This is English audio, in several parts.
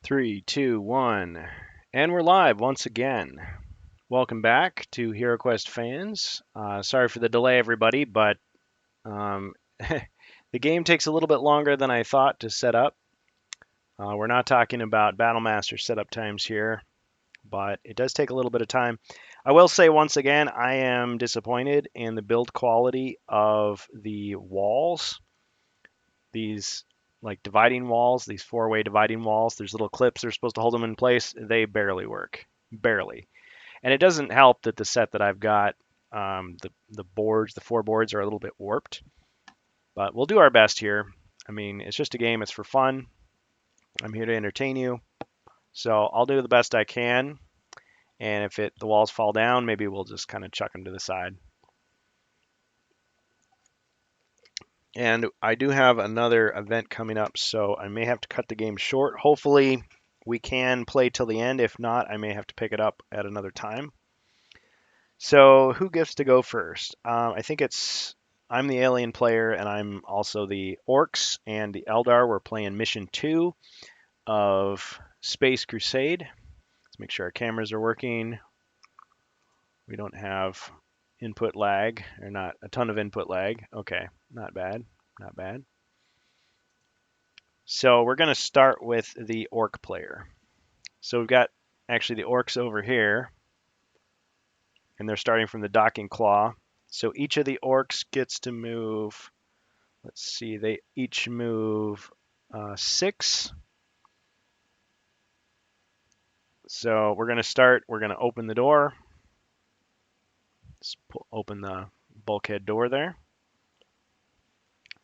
Three, two, one, and we're live once again. Welcome back to HeroQuest fans. Sorry for the delay, everybody, but um, the game takes a little bit longer than I thought to set up. We're not talking about Battlemaster setup times here, but it does take a little bit of time. I will say once again, I am disappointed in the build quality of the walls. These like dividing walls, these four-way dividing walls. There's little clips that are supposed to hold them in place. They barely work, barely. And it doesn't help that the set that I've got, the boards, the four boards are a little bit warped. But we'll do our best here. I mean, it's just a game. It's for fun. I'm here to entertain you. So I'll do the best I can. And if the walls fall down, maybe we'll just kind of chuck them to the side. And I do have another event coming up, so I may have to cut the game short. Hopefully, we can play till the end. If not, I may have to pick it up at another time. So, who gets to go first? I think I'm the alien player, and I'm also the orcs and the Eldar. We're playing Mission 2 of Space Crusade. Let's make sure our cameras are working. We don't have input lag, or not a ton of input lag. Okay, not bad, not bad. So we're going to start with the orc player. So we've got actually the orcs over here, and they're starting from the docking claw. So each of the orcs gets to move, let's see, they each move 6. So we're going to start, we're going to open the door. Let's open the bulkhead door there.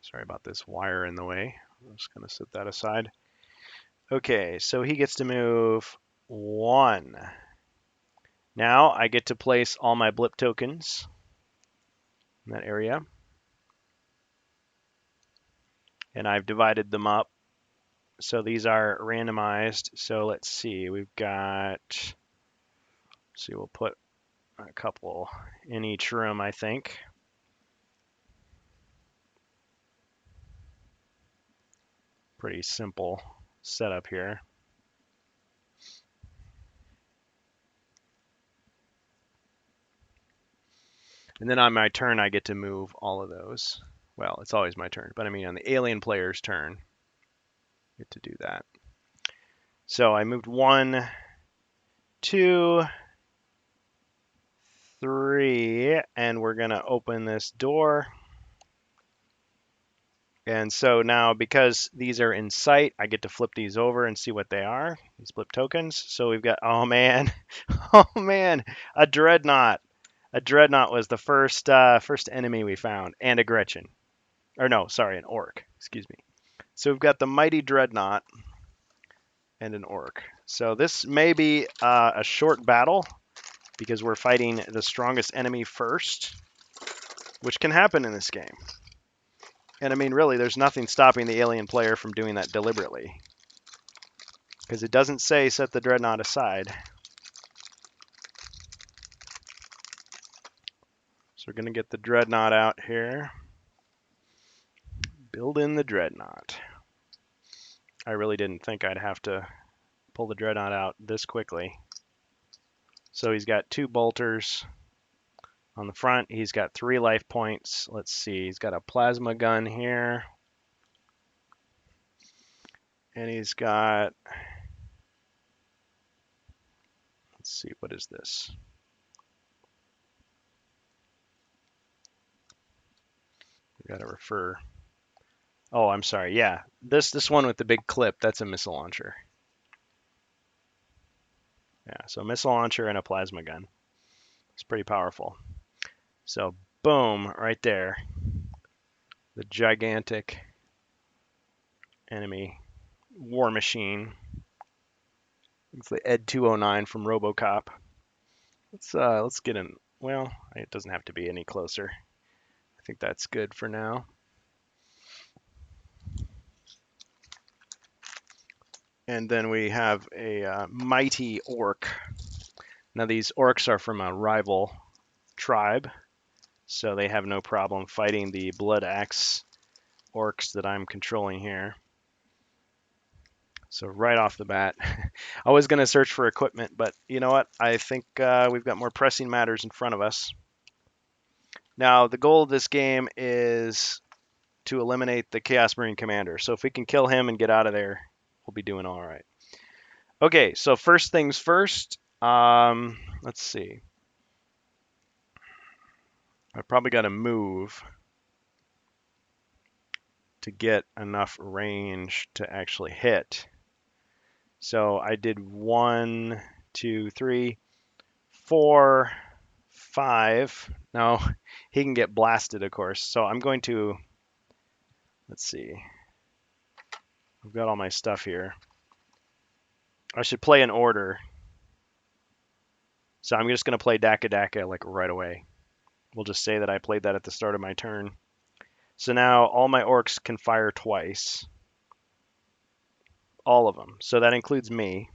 Sorry about this wire in the way. I'm just going to set that aside. Okay, so he gets to move 1. Now I get to place all my blip tokens in that area. And I've divided them up. So these are randomized. So let's see, we'll put a couple in each room, I think. Pretty simple setup here. And then on my turn, I get to move all of those. Well, it's always my turn, but I mean on the alien player's turn, I get to do that. So I moved 1, 2, 3, and we're going to open this door. And so now, because these are in sight, I get to flip these over and see what they are, these flip tokens. So we've got, oh man, oh man, a Dreadnought. A Dreadnought was the first enemy we found, and a Gretchen. Or no, sorry, an Orc, excuse me. So we've got the Mighty Dreadnought and an Orc. So this may be a short battle, because we're fighting the strongest enemy first, which can happen in this game. And I mean, really, there's nothing stopping the alien player from doing that deliberately. Because it doesn't say set the Dreadnought aside. So we're going to get the Dreadnought out here. Build in the Dreadnought. I really didn't think I'd have to pull the Dreadnought out this quickly. So he's got 2 bolters on the front. He's got 3 life points. Let's see, he's got a plasma gun here. And he's got, let's see, what is this? We got to refer. Oh, I'm sorry. Yeah, this one with the big clip, that's a missile launcher. Yeah, so a missile launcher and a plasma gun. It's pretty powerful. So boom, right there. The gigantic enemy war machine. It's the Ed 209 from RoboCop. Let's get in. Well, it doesn't have to be any closer. I think that's good for now. And then we have a mighty orc. Now these orcs are from a rival tribe, so they have no problem fighting the Blood Axe orcs that I'm controlling here. So right off the bat, I was going to search for equipment, but you know what? I think we've got more pressing matters in front of us. Now, the goal of this game is to eliminate the Chaos Marine Commander. So if we can kill him and get out of there, we'll be doing all right. Okay, so first things first. Let's see. I probably got to move to get enough range to actually hit. So I did 1, 2, 3, 4, 5. Now he can get blasted, of course. So I'm going to, let's see. I've got all my stuff here. I should play in order. So I'm just going to play Daka Daka like right away. We'll just say that I played that at the start of my turn. So now all my orcs can fire twice. All of them. So that includes me.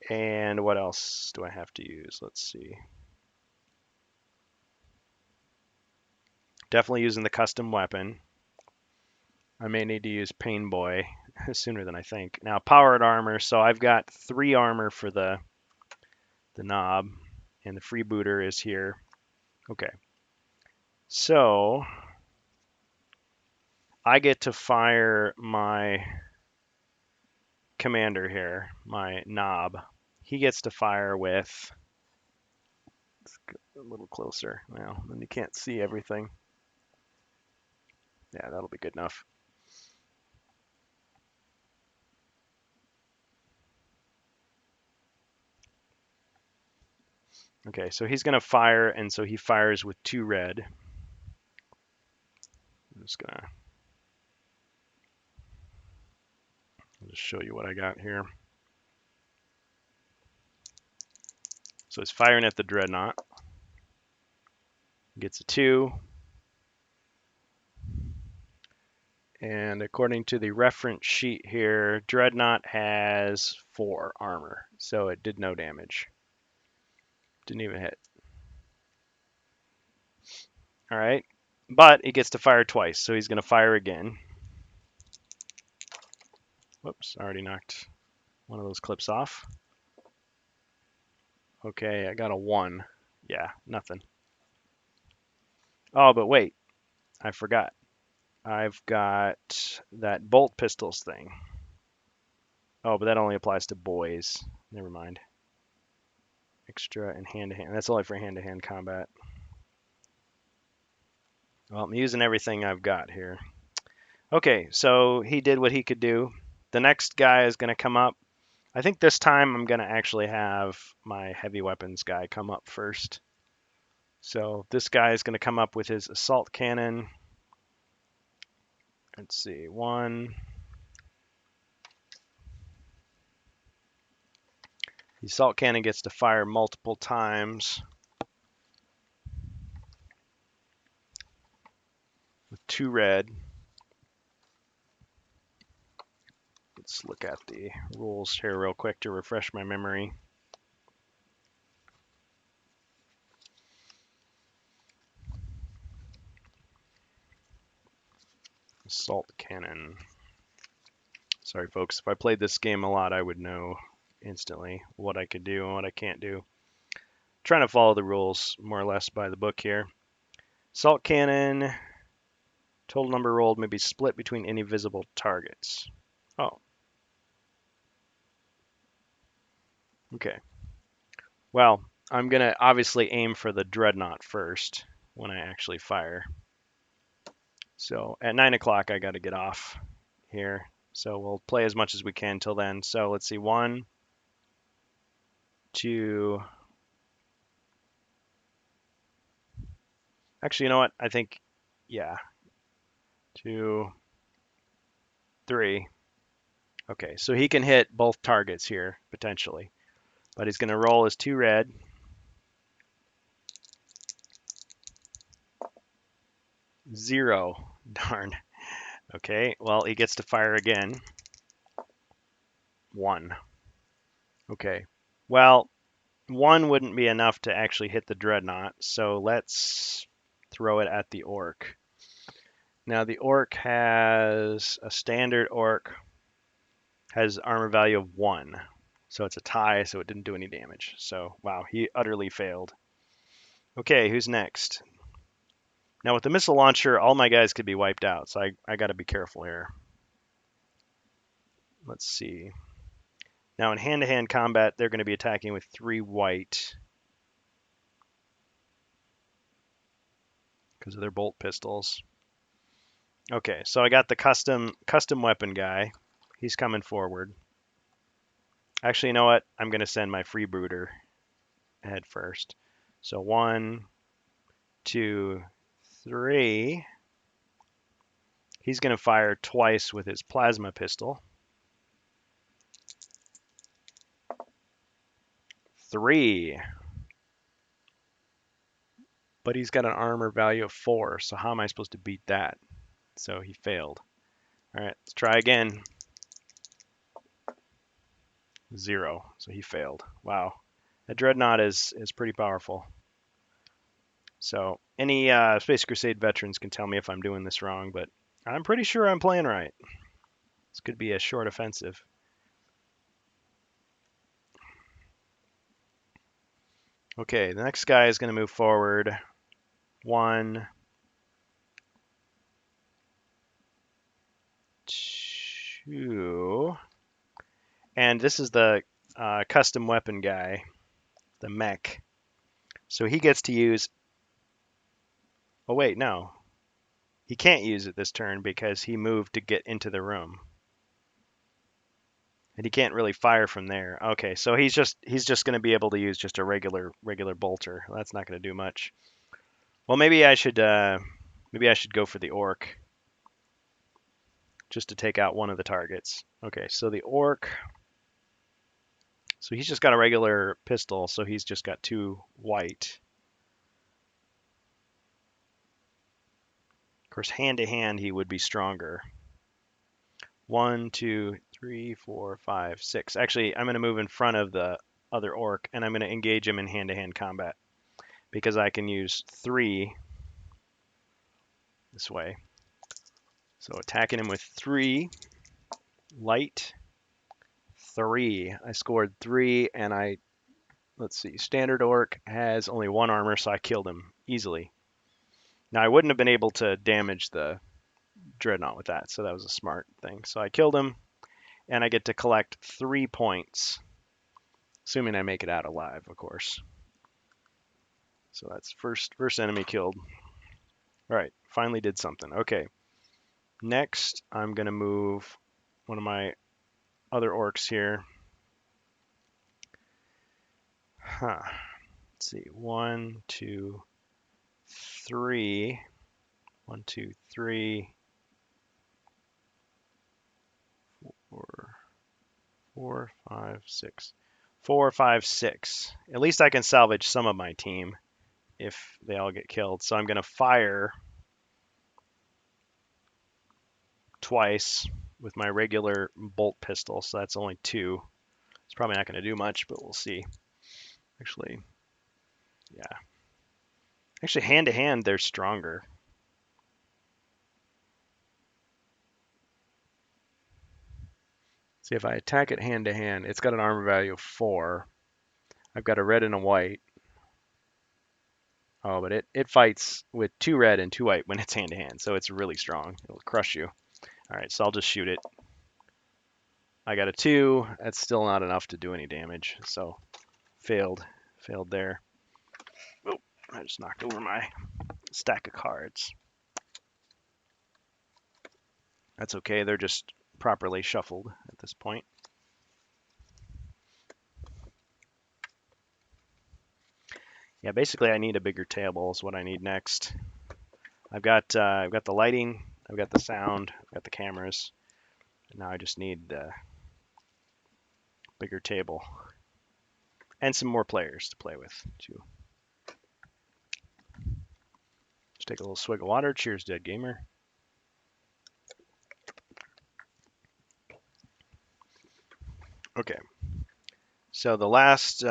And what else do I have to use? Let's see. Definitely using the custom weapon. I may need to use Pain Boy sooner than I think. Now, powered armor. So I've got 3 armor for the knob, and the freebooter is here. Okay. So I get to fire my commander here, my knob. He gets to fire with, let's get a little closer. Well, then you can't see everything. Yeah, that'll be good enough. Okay, so he's going to fire, and so he fires with 2 red. I'm just going to just show you what I got here. So he's firing at the Dreadnought. Gets a 2. And according to the reference sheet here, Dreadnought has 4 armor, so it did no damage. Didn't even hit. All right, but he gets to fire twice, so he's going to fire again. Whoops, I already knocked one of those clips off. Okay, I got a 1. Yeah, nothing. Oh, but wait, I forgot. I've got that bolt pistols thing. Oh, but that only applies to boys. Never mind. Extra and hand-to-hand. That's only for hand-to-hand combat. Well, I'm using everything I've got here. Okay, so he did what he could do. The next guy is going to come up. I think this time I'm going to actually have my heavy weapons guy come up first. So this guy is going to come up with his assault cannon. Let's see, 1. The assault cannon gets to fire multiple times with 2 red. Let's look at the rules here real quick to refresh my memory. Assault cannon. Sorry, folks. If I played this game a lot, I would know instantly what I could do and what I can't do. Trying to follow the rules more or less by the book here. Assault cannon. Total number rolled may be split between any visible targets. Oh. Okay. Well, I'm going to obviously aim for the Dreadnought first when I actually fire. So at 9 o'clock, I got to get off here. So we'll play as much as we can till then. So let's see, 1, 2. Actually, you know what? I think, yeah, 2, 3. Okay, so he can hit both targets here potentially, but he's going to roll his 2 red. 0. Darn. Okay, well, he gets to fire again. 1. Okay. Well, 1 wouldn't be enough to actually hit the Dreadnought, so let's throw it at the Orc. Now, the Orc has a standard Orc has armor value of 1. So it's a tie, so it didn't do any damage. So, wow, he utterly failed. Okay, who's next? Now with the missile launcher, all my guys could be wiped out, so I got to be careful here. Let's see. Now in hand-to-hand combat, they're going to be attacking with 3 white because of their bolt pistols. Okay, so I got the custom weapon guy. He's coming forward. Actually, you know what? I'm going to send my freebooter ahead first. So 1, 2, 3. He's going to fire twice with his plasma pistol. 3. But he's got an armor value of 4, so how am I supposed to beat that? So he failed. All right, let's try again. 0, so he failed. Wow, that Dreadnought is pretty powerful. So any Space Crusade veterans can tell me if I'm doing this wrong, but I'm pretty sure I'm playing right. This could be a short offensive. Okay, the next guy is going to move forward. 1, 2, and this is the custom weapon guy, the mech. So he gets to use. Oh wait, no, he can't use it this turn because he moved to get into the room. And he can't really fire from there. Okay, so he's just going to be able to use just a regular bolter. That's not going to do much. Well, maybe I should go for the orc just to take out one of the targets. Okay, so the orc. So he's just got a regular pistol, so he's just got 2 white. Of course, hand to hand he would be stronger. 1, 2, 3, 4, 5, 6. Actually, I'm going to move in front of the other orc, and I'm going to engage him in hand-to-hand combat because I can use 3 this way. So attacking him with 3, light, 3. I scored 3, and let's see, standard orc has only 1 armor, so I killed him easily. Now I wouldn't have been able to damage the Dreadnought with that, so that was a smart thing. So I killed him, and I get to collect 3 points, assuming I make it out alive, of course. So that's first enemy killed. All right, finally did something. Okay, next I'm gonna move one of my other orcs here. Huh. Let's see, 1, 2, 3. 1, 2, 3. 4, 4, 5, 6. 4, 5, 6. At least I can salvage some of my team if they all get killed. So I'm going to fire twice with my regular bolt pistol. So that's only 2. It's probably not going to do much, but we'll see. Actually, yeah. Actually, hand to hand, they're stronger. See, if I attack it hand to hand, it's got an armor value of 4. I've got a red and a white. Oh, but it fights with 2 red and 2 white when it's hand to hand, so it's really strong. It'll crush you. All right, so I'll just shoot it. I got a 2. That's still not enough to do any damage, so failed there. Oh, I just knocked over my stack of cards. That's okay, they're just properly shuffled at this point. Yeah, basically I need a bigger table is what I need next. I've got the lighting, I've got the sound, I've got the cameras. Now I just need the bigger table and some more players to play with too. Just take a little swig of water. Cheers, Dead Gamer. Okay, so the last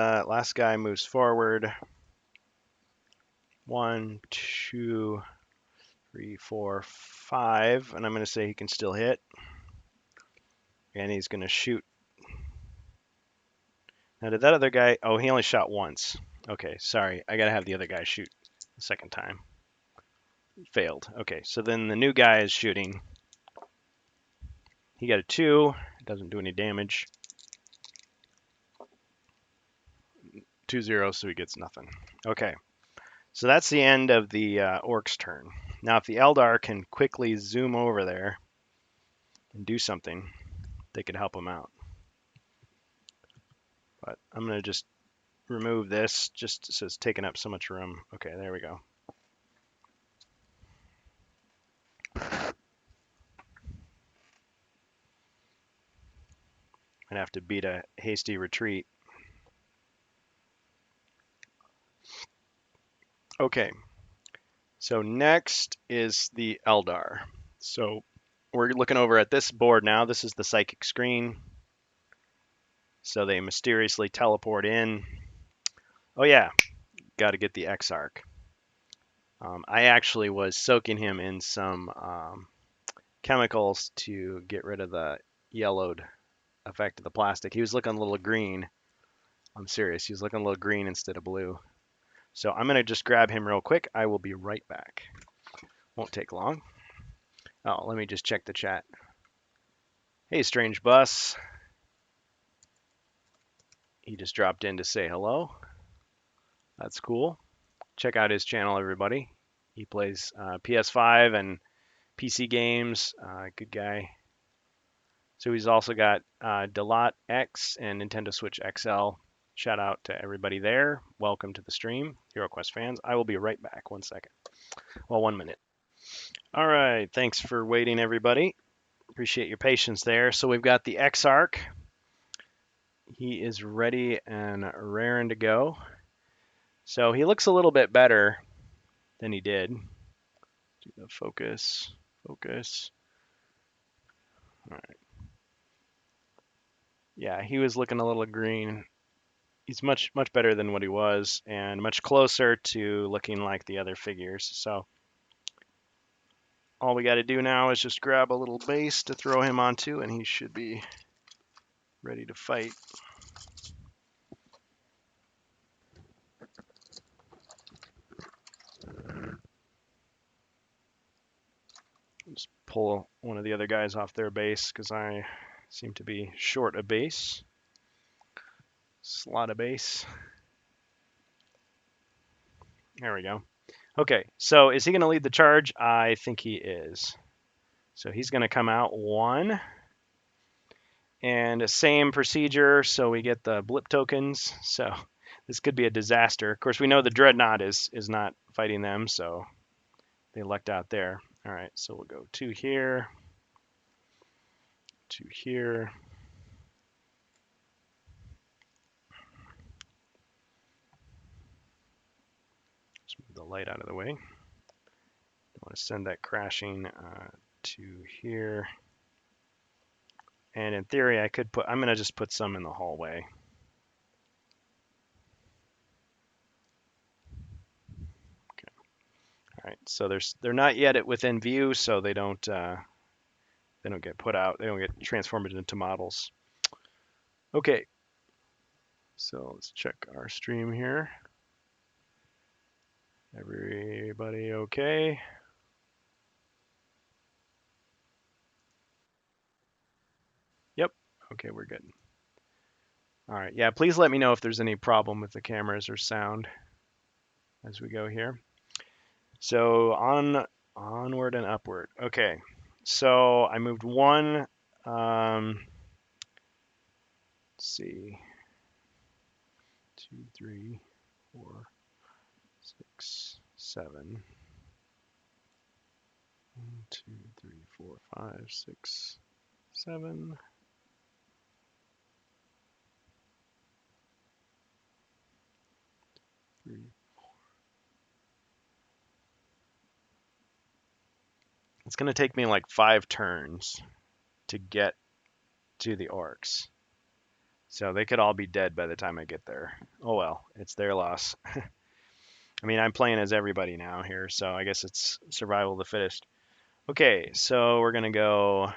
guy moves forward. 1, 2, 3, 4, 5, and I'm going to say he can still hit. And he's going to shoot. Now, did that other guy... Oh, he only shot once. Okay, sorry. I got to have the other guy shoot the second time. Failed. Okay, so then the new guy is shooting. He got a 2. It doesn't do any damage. 2-0, so he gets nothing. Okay, so that's the end of the Orc's turn. Now, if the Eldar can quickly zoom over there and do something, they could help him out. But I'm going to just remove this, just so it's taking up so much room. Okay, there we go. I'd have to beat a hasty retreat. Okay, so next is the Eldar. So we're looking over at this board now. This is the psychic screen. So they mysteriously teleport in. Oh yeah, got to get the Exarch. I actually was soaking him in some chemicals to get rid of the yellowed effect of the plastic. He was looking a little green. I'm serious. He was looking a little green instead of blue. So I'm going to just grab him real quick. I will be right back. Won't take long. Oh, let me just check the chat. Hey, Strange Bus. He just dropped in to say hello. That's cool. Check out his channel, everybody. He plays PS5 and PC games. Good guy. So he's also got Delot X and Nintendo Switch XL. Shout out to everybody there. Welcome to the stream, HeroQuest fans. I will be right back. 1 second. Well, 1 minute. All right. Thanks for waiting, everybody. Appreciate your patience there. So we've got the Exarch. He is ready and raring to go. So he looks a little bit better than he did. Do the focus. Focus. All right. Yeah, he was looking a little green. He's much better than what he was, and much closer to looking like the other figures. So all we got to do now is just grab a little base to throw him onto, and he should be ready to fight. Just pull one of the other guys off their base because I seem to be short a base. Slot a base. There we go. Okay, so is he going to lead the charge? I think he is. So he's going to come out 1. And same procedure, so we get the blip tokens. So this could be a disaster. Of course, we know the Dreadnought is not fighting them, so they lucked out there. All right, so we'll go 2 here, 2 here. Just move the light out of the way. Don't want to send that crashing to here. And in theory, I could put, I'm going to just put some in the hallway. Okay. All right, so they're not yet within view, so they don't get put out. They don't get transformed into models. Okay, so let's check our stream here. Everybody okay? Yep. Okay, we're good. All right. Yeah, please let me know if there's any problem with the cameras or sound as we go here. So onward and upward. Okay. So I moved 1. Let's see. 2, 3, 4, 6, 7. 1, 2, 3, 4, 5, 6, 7. 3. It's going to take me like 5 turns to get to the orcs. So they could all be dead by the time I get there. Oh well, it's their loss. I mean, I'm playing as everybody now here, so I guess it's survival of the fittest. Okay, so we're going to go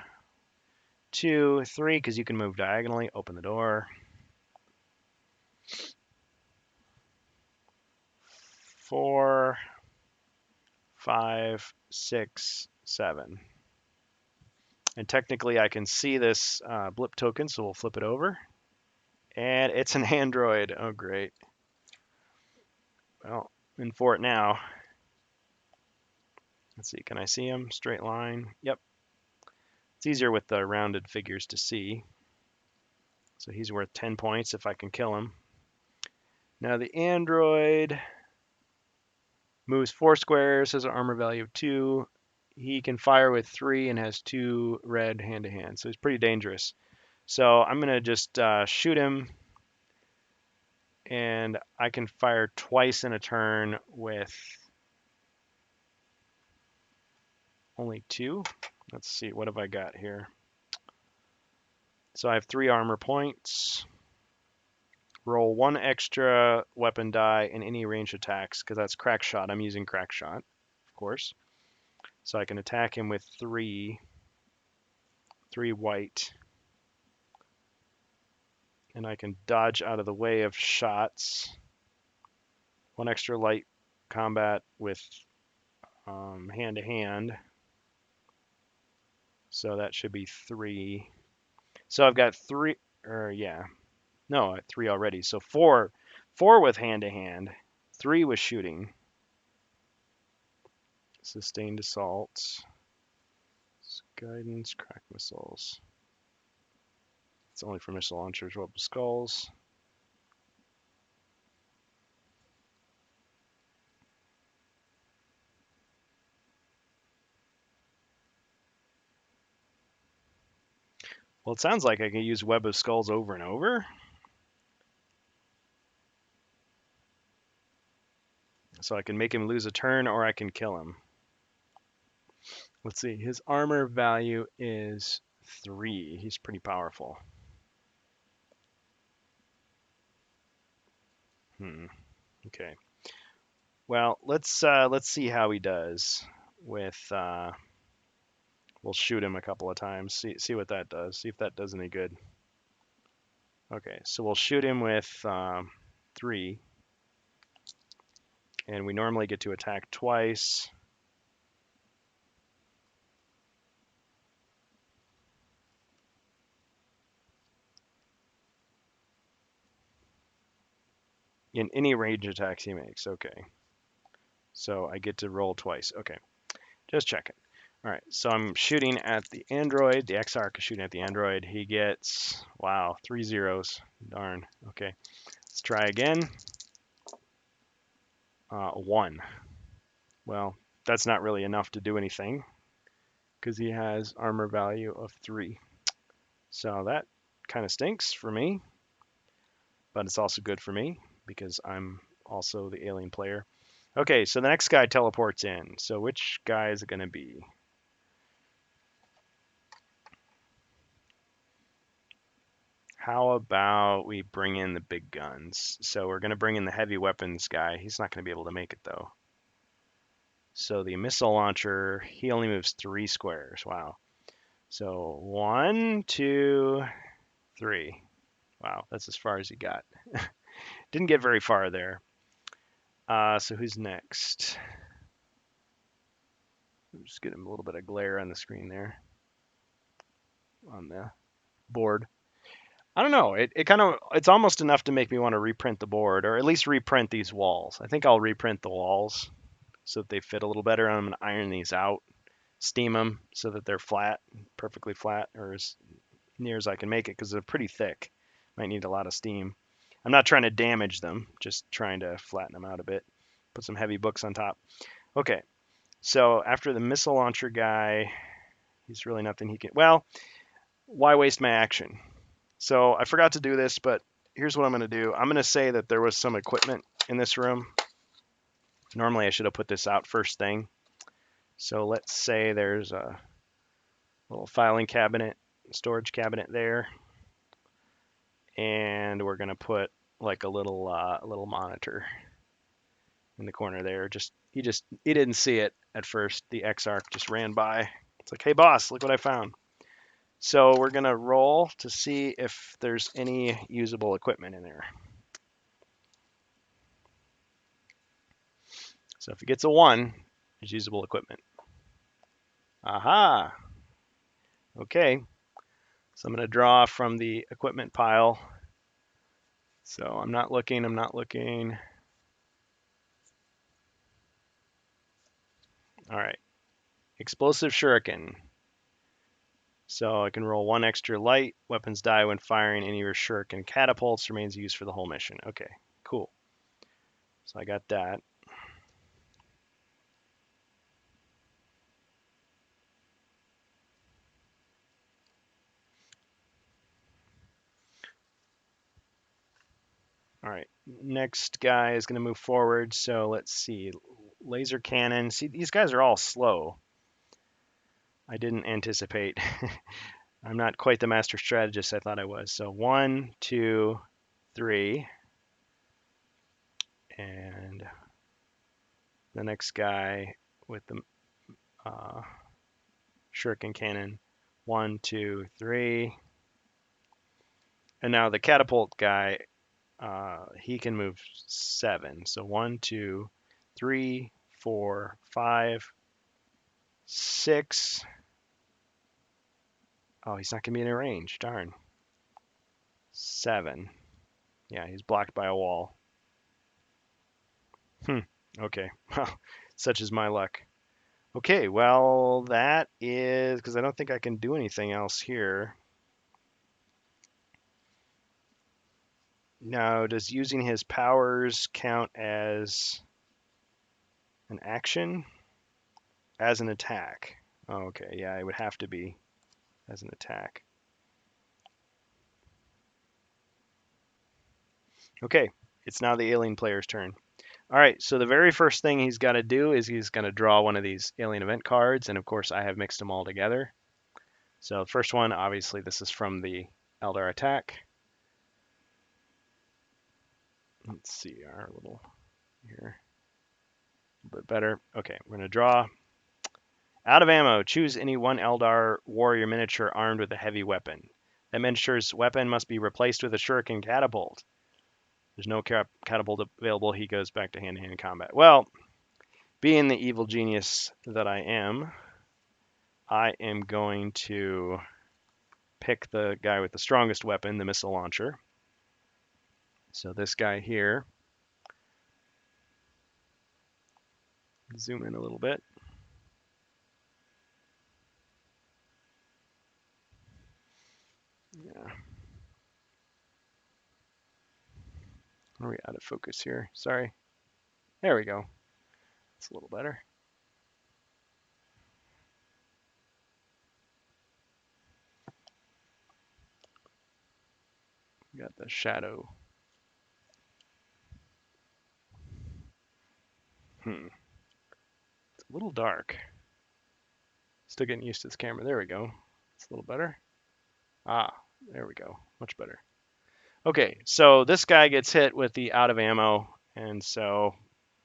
2, 3, because you can move diagonally. Open the door. 4, 5, 6, 7. And technically I can see this blip token, so we'll flip it over. And it's an android. Oh, great. Well, in for it now. Let's see, can I see him? Straight line. Yep. It's easier with the rounded figures to see. So he's worth 10 points if I can kill him. Now the android moves 4 squares, has an armor value of 2. He can fire with 3 and has 2 red hand-to-hand, so he's pretty dangerous. So I'm going to just shoot him, and I can fire twice in a turn with only 2. Let's see, what have I got here? So I have 3 armor points. Roll 1 extra weapon die in any range attacks, because that's crack shot. I'm using crack shot, of course. So I can attack him with 3 white. And I can dodge out of the way of shots. 1 extra light combat with hand-to-hand. So that should be 3. So I've got 3, or yeah. No, 3 already. So 4 with hand-to-hand, 3 with shooting. Sustained assaults. Guidance, crack missiles. It's only for missile launchers, web skulls. Well, it sounds like I can use web of skulls over and over. So I can make him lose a turn or I can kill him. Let's see, his armor value is 3. He's pretty powerful. Okay. Well, let's see how he does with. We'll shoot him a couple of times. See what that does. See if that does any good. Okay, so we'll shoot him with 3, and we normally get to attack twice. In any range attacks he makes. Okay. So I get to roll twice. Okay. Just checking. All right. So I'm shooting at the android. The Exarch is shooting at the android. He gets, wow, 3 zeros. Darn. Okay. Let's try again. 1. Well, that's not really enough to do anything because he has armor value of 3. So that kind of stinks for me, but it's also good for me because I'm also the alien player. Okay, so the next guy teleports in. So which guy is it going to be? How about we bring in the big guns? So we're going to bring in the heavy weapons guy. He's not going to be able to make it though. So the missile launcher, he only moves 3 squares. Wow. So 1, 2, 3. Wow, that's as far as he got. Didn't get very far there. So who's next? I'm just getting a little bit of glare on the screen there. On the board. I don't know. It's almost enough to make me want to reprint the board, or at least reprint these walls. I think I'll reprint the walls so that they fit a little better. I'm going to iron these out, steam them so that they're flat, perfectly flat, or as near as I can make it because they're pretty thick. Might need a lot of steam. I'm not trying to damage them, just trying to flatten them out a bit. Put some heavy books on top. Okay, so after the missile launcher guy, he's really nothing he can. Well, why waste my action? So I forgot to do this, but here's what I'm going to do. I'm going to say that there was some equipment in this room. Normally I should have put this out first thing. So let's say there's a little filing cabinet, storage cabinet there. And we're going to put like a little monitor in the corner there. He didn't see it at first. The Exarch just ran by. It's like, hey boss, look what I found. So we're gonna roll to see if there's any usable equipment in there. So if it gets a 1, it's usable equipment. Aha! Okay, so I'm gonna draw from the equipment pile. So I'm not looking. All right, explosive shuriken. So I can roll 1 extra light. Weapons die when firing any of your shuriken catapults. Remains used for the whole mission. Okay, cool. So I got that. All right, next guy is going to move forward. So let's see. Laser cannon. See, these guys are all slow. I didn't anticipate. I'm not quite the master strategist I thought I was. So 1, 2, 3. And the next guy with the shuriken cannon. 1, 2, 3. And now the catapult guy, he can move 7. So 1, 2, 3, 4, 5, 6. Oh, he's not going to be in range. Darn. 7. Yeah, he's blocked by a wall. Okay. Such is my luck. Okay, well, that is because I don't think I can do anything else here. Now, does using his powers count as an action? As an attack? Oh, okay, yeah, it would have to be as an attack. Okay, it's now the alien player's turn. All right, so the very first thing he's got to do is he's going to draw one of these alien event cards, and of course I have mixed them all together. So the first one, obviously, this is from the Eldar attack. Let's see our little here. A little bit better. Okay, we're going to draw. Out of ammo, choose any one Eldar warrior miniature armed with a heavy weapon. That miniature's weapon must be replaced with a shuriken catapult. There's no catapult available. He goes back to hand-to-hand combat. Well, being the evil genius that I am going to pick the guy with the strongest weapon, the missile launcher. So this guy here. Zoom in a little bit. Yeah. Are we out of focus here? Sorry. There we go. It's a little better. We got the shadow. It's a little dark. Still getting used to this camera. There we go. It's a little better. Ah, there we go. Much better. Okay, so this guy gets hit with the out of ammo, and so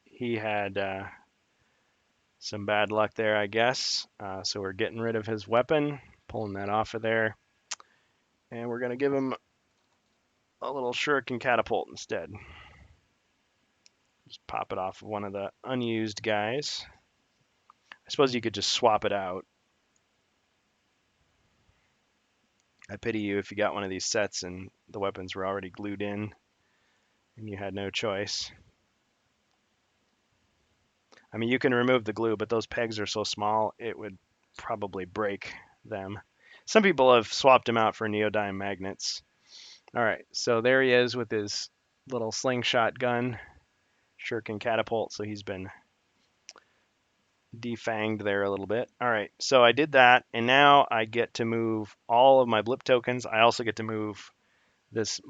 he had some bad luck there, I guess. So we're getting rid of his weapon, pulling that off of there, and we're going to give him a little shuriken catapult instead. Just pop it off of one of the unused guys. I suppose you could just swap it out. I pity you if you got one of these sets and the weapons were already glued in and you had no choice. I mean, you can remove the glue, but those pegs are so small, it would probably break them. Some people have swapped them out for neodyme magnets. All right, so there he is with his little slingshot gun, shuriken catapult, so he's been defanged there a little bit. All right, so I did that, and now I get to move all of my blip tokens. I also get to move this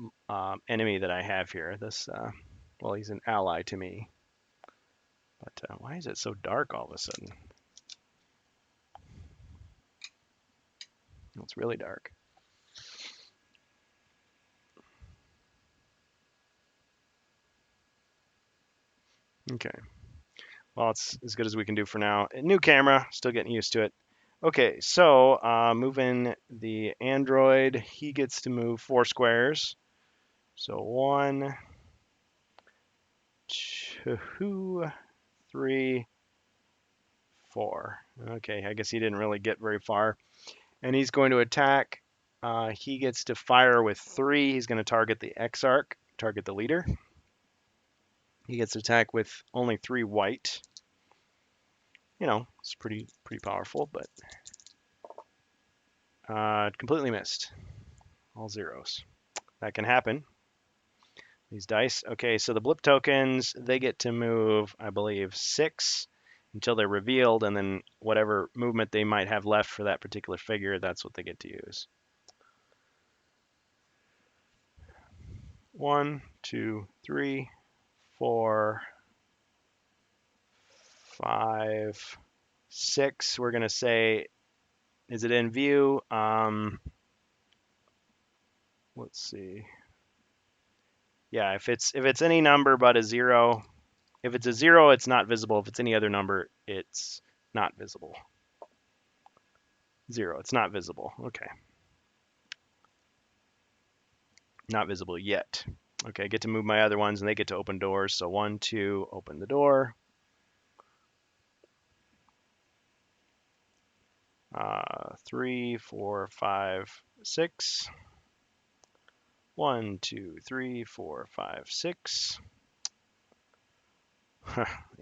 enemy that I have here. This, well, he's an ally to me. But why is it so dark all of a sudden? It's really dark. Okay. Well, it's as good as we can do for now. A new camera, still getting used to it. Okay, so moving the android, he gets to move 4 squares. So 1, 2, 3, 4. Okay, I guess he didn't really get very far. And he's going to attack. He gets to fire with 3. He's going to target the X-arc, target the leader. He gets to attack with only 3 white. You know, it's pretty powerful, but completely missed. All zeros. That can happen. These dice. Okay, so the blip tokens, they get to move, I believe, 6 until they're revealed, and then whatever movement they might have left for that particular figure, that's what they get to use. 1, 2, 3, 4, 5, 6. We're gonna say, is it in view? Let's see. Yeah, if it's any number but a 0, if it's a 0, it's not visible. If it's any other number, it's not visible. 0, it's not visible. Okay. Not visible yet. Okay, I get to move my other ones and they get to open doors. So 1, 2, open the door. 3, 4, 5, 6. 1, 2, 3, 4, 5, 6.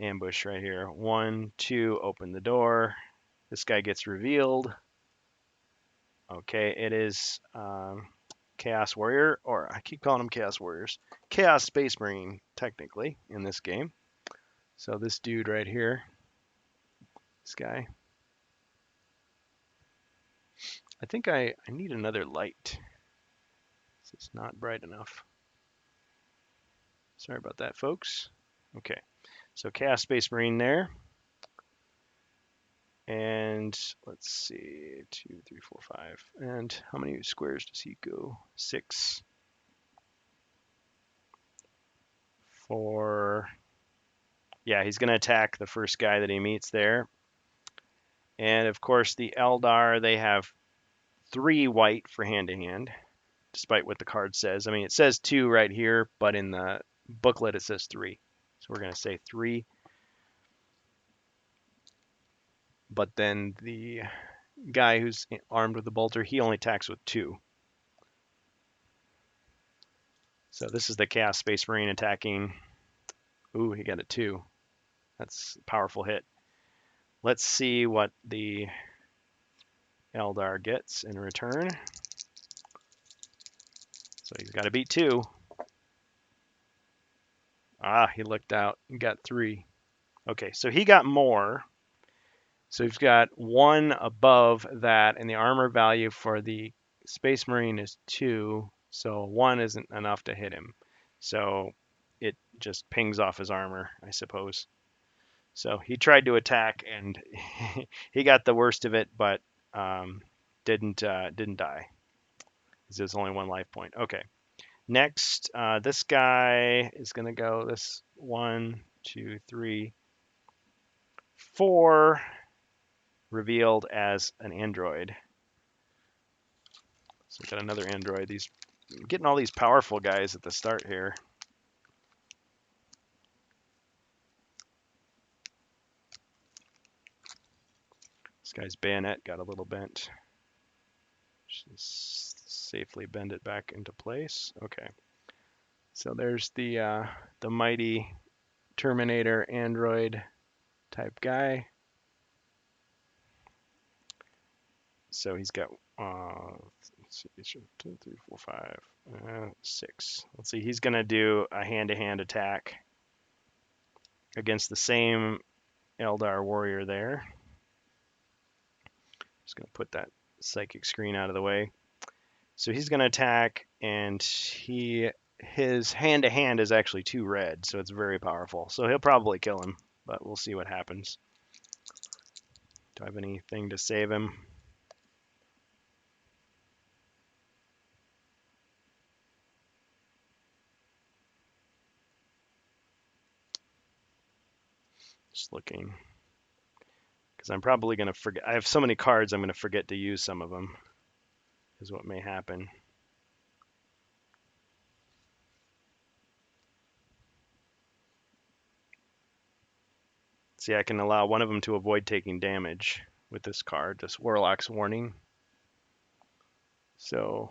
Ambush right here. 1, 2, open the door. This guy gets revealed. Okay, it is Chaos Warrior, or I keep calling them Chaos Warriors. Chaos Space Marine, technically, in this game. So this dude right here, this guy. I think I need another light. It's not bright enough. Sorry about that, folks. Okay, so Chaos Space Marine there. And let's see, 2, 3, 4, 5. And how many squares does he go? 6. 4. Yeah, he's going to attack the first guy that he meets there. And of course, the Eldar, they have 3 white for hand-to-hand, despite what the card says. I mean, it says 2 right here, but in the booklet it says 3. So we're going to say 3. But then the guy who's armed with the bolter, he only attacks with 2. So this is the Chaos Space Marine attacking. Ooh, he got a 2. That's a powerful hit. Let's see what the Eldar gets in return. So he's got to beat 2. Ah, he looked out and got 3. Okay, so he got more. So he's got 1 above that, and the armor value for the Space Marine is 2. So 1 isn't enough to hit him. So it just pings off his armor, I suppose. So he tried to attack, and he got the worst of it, but didn't die. There's only 1 life point. Okay. Next, this guy is going to go this 1, 2, 3, 4, revealed as an android. So got another android. I'm getting all these powerful guys at the start here. This guy's bayonet got a little bent. Just safely bend it back into place. Okay. So there's the mighty Terminator android type guy. So he's got let's see, 2, 3, 4, 5, 6. Let's see. He's gonna do a hand-to-hand attack against the same Eldar warrior there. Just gonna put that psychic screen out of the way. So he's gonna attack, and his hand-to-hand is actually 2 red, so it's very powerful. So he'll probably kill him, but we'll see what happens. Do I have anything to save him? Just looking. because I'm probably going to forget. I have so many cards, I'm going to forget to use some of them, is what may happen. See, I can allow one of them to avoid taking damage with this card, this Warlock's Warning. So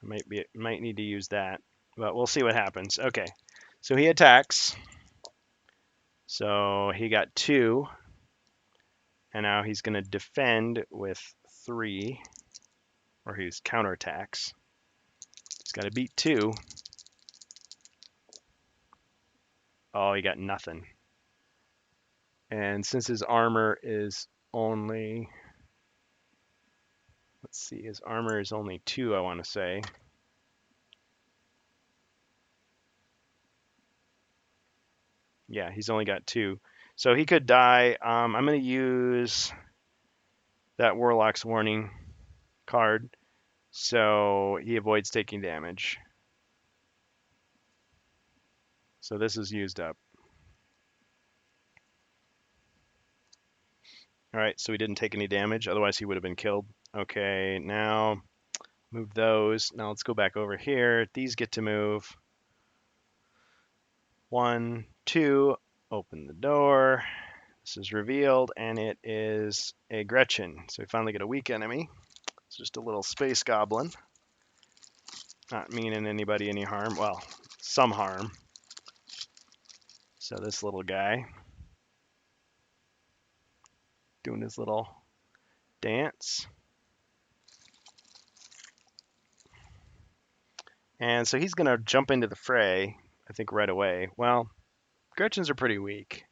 I might need to use that, but we'll see what happens. Okay, so he attacks. So he got 2, and now he's going to defend with 3, or he's counterattacks. He's got to beat 2. Oh, he got nothing. And since his armor is only, let's see, his armor is only 2, I want to say. Yeah, he's only got 2. So he could die. I'm going to use that Warlock's Warning card so he avoids taking damage. So this is used up. All right, so he didn't take any damage. Otherwise, he would have been killed. Okay, now move those. Now let's go back over here. These get to move. 1, 2, open the door. This is revealed, and it is a Gretchen. So we finally get a weak enemy. It's just a little space goblin. Not meaning anybody any harm. Well, some harm. So this little guy doing his little dance. And so he's going to jump into the fray, I think, right away. Well, Gretchens are pretty weak.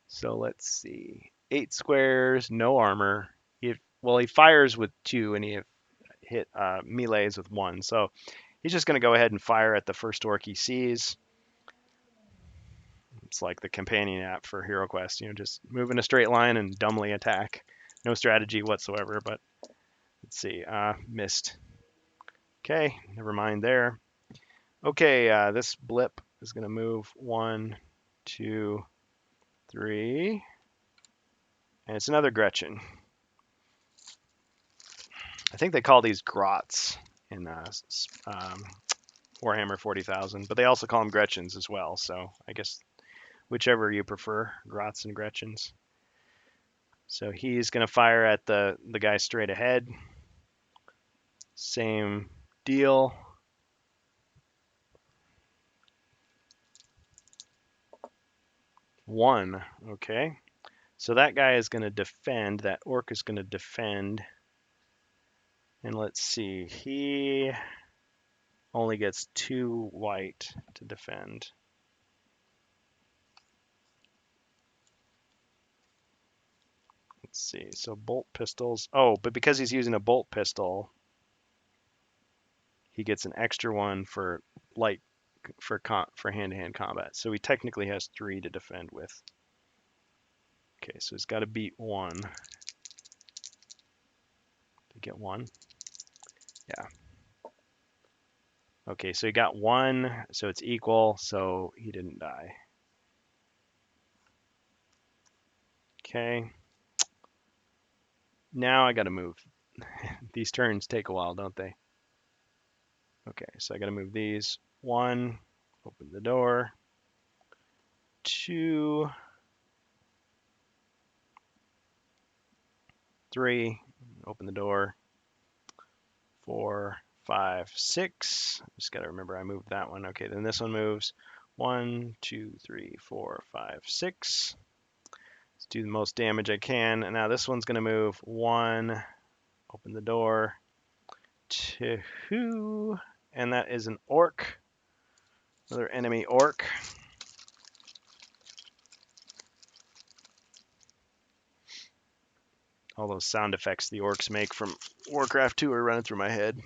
So let's see. 8 squares, no armor. He fires with 2, and he hit melees with 1. So he's just going to go ahead and fire at the first orc he sees. It's like the companion app for HeroQuest. Just move in a straight line and dumbly attack. No strategy whatsoever, but let's see. Missed. Okay, never mind there. Okay, this blip is going to move 1, 2, 3. And it's another Gretchen. I think they call these grots in Warhammer 40,000, but they also call them Gretchens as well. So I guess whichever you prefer, grots and Gretchens. So he's going to fire at the guy straight ahead. Same deal. One, okay. So that guy is going to defend. That orc is going to defend. And let's see, he only gets 2 white to defend. Let's see, so bolt pistols. Oh, but because he's using a bolt pistol, he gets an extra 1 for light for hand-to-hand combat. So he technically has 3 to defend with. Okay, so he's got to beat 1 to get 1. Yeah. Okay, so he got 1, so it's equal, so he didn't die. Okay. Now I got to move. These turns take a while, don't they? Okay, so I got to move these. 1, open the door. 2, 3, open the door. 4, 5, 6. Just got to remember I moved that one. Okay, then this one moves. 1, 2, 3, 4, 5, 6. Let's do the most damage I can. And now this one's going to move. 1, open the door. 2, and that is an orc. Another enemy orc. All those sound effects the orcs make from Warcraft 2 are running through my head.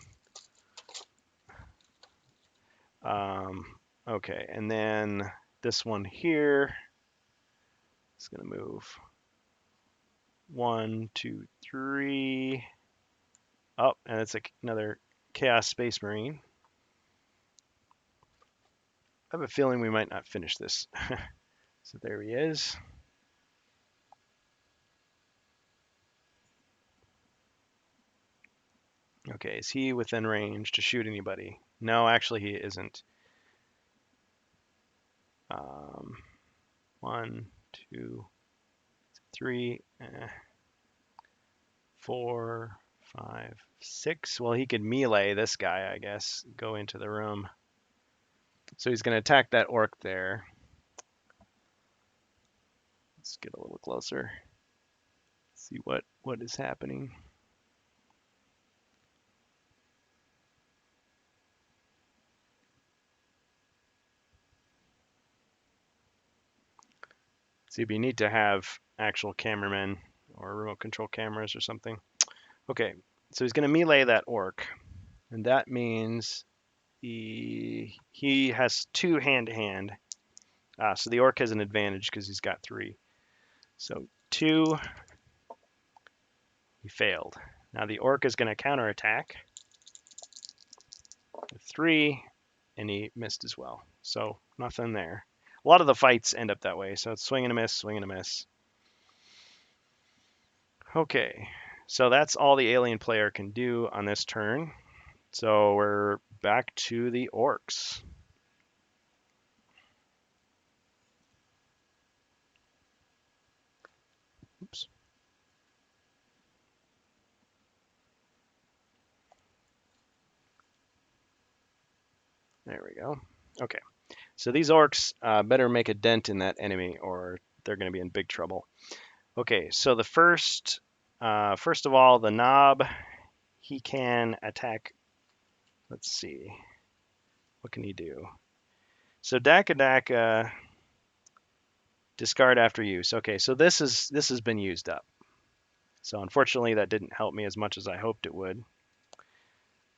Okay, and then this one here is going to move 1, 2, 3. Oh, and it's another Chaos Space Marine. I have a feeling we might not finish this. So there he is. Okay, is he within range to shoot anybody? No, actually he isn't. 1, 2, 3, 4, 5, 6. Well, he could melee this guy, I guess. Go into the room. So he's going to attack that orc there. Let's get a little closer. See what is happening. See, it'd be neat to have actual cameramen or remote control cameras or something. Okay, so he's going to melee that orc, and that means he has 2 hand-to-hand. So the orc has an advantage because he's got 3. So 2, he failed. Now the orc is going to counterattack with 3, and he missed as well. So nothing there. A lot of the fights end up that way. So it's swing and a miss, swing and a miss. Okay, so that's all the alien player can do on this turn. So we're back to the orcs. Oops. There we go. Okay, so these orcs better make a dent in that enemy or they're going to be in big trouble. Okay, so the first of all, the knob, he can attack. Let's see. What can he do? So Daka Daka, discard after use. Okay, so this has been used up. So unfortunately that didn't help me as much as I hoped it would.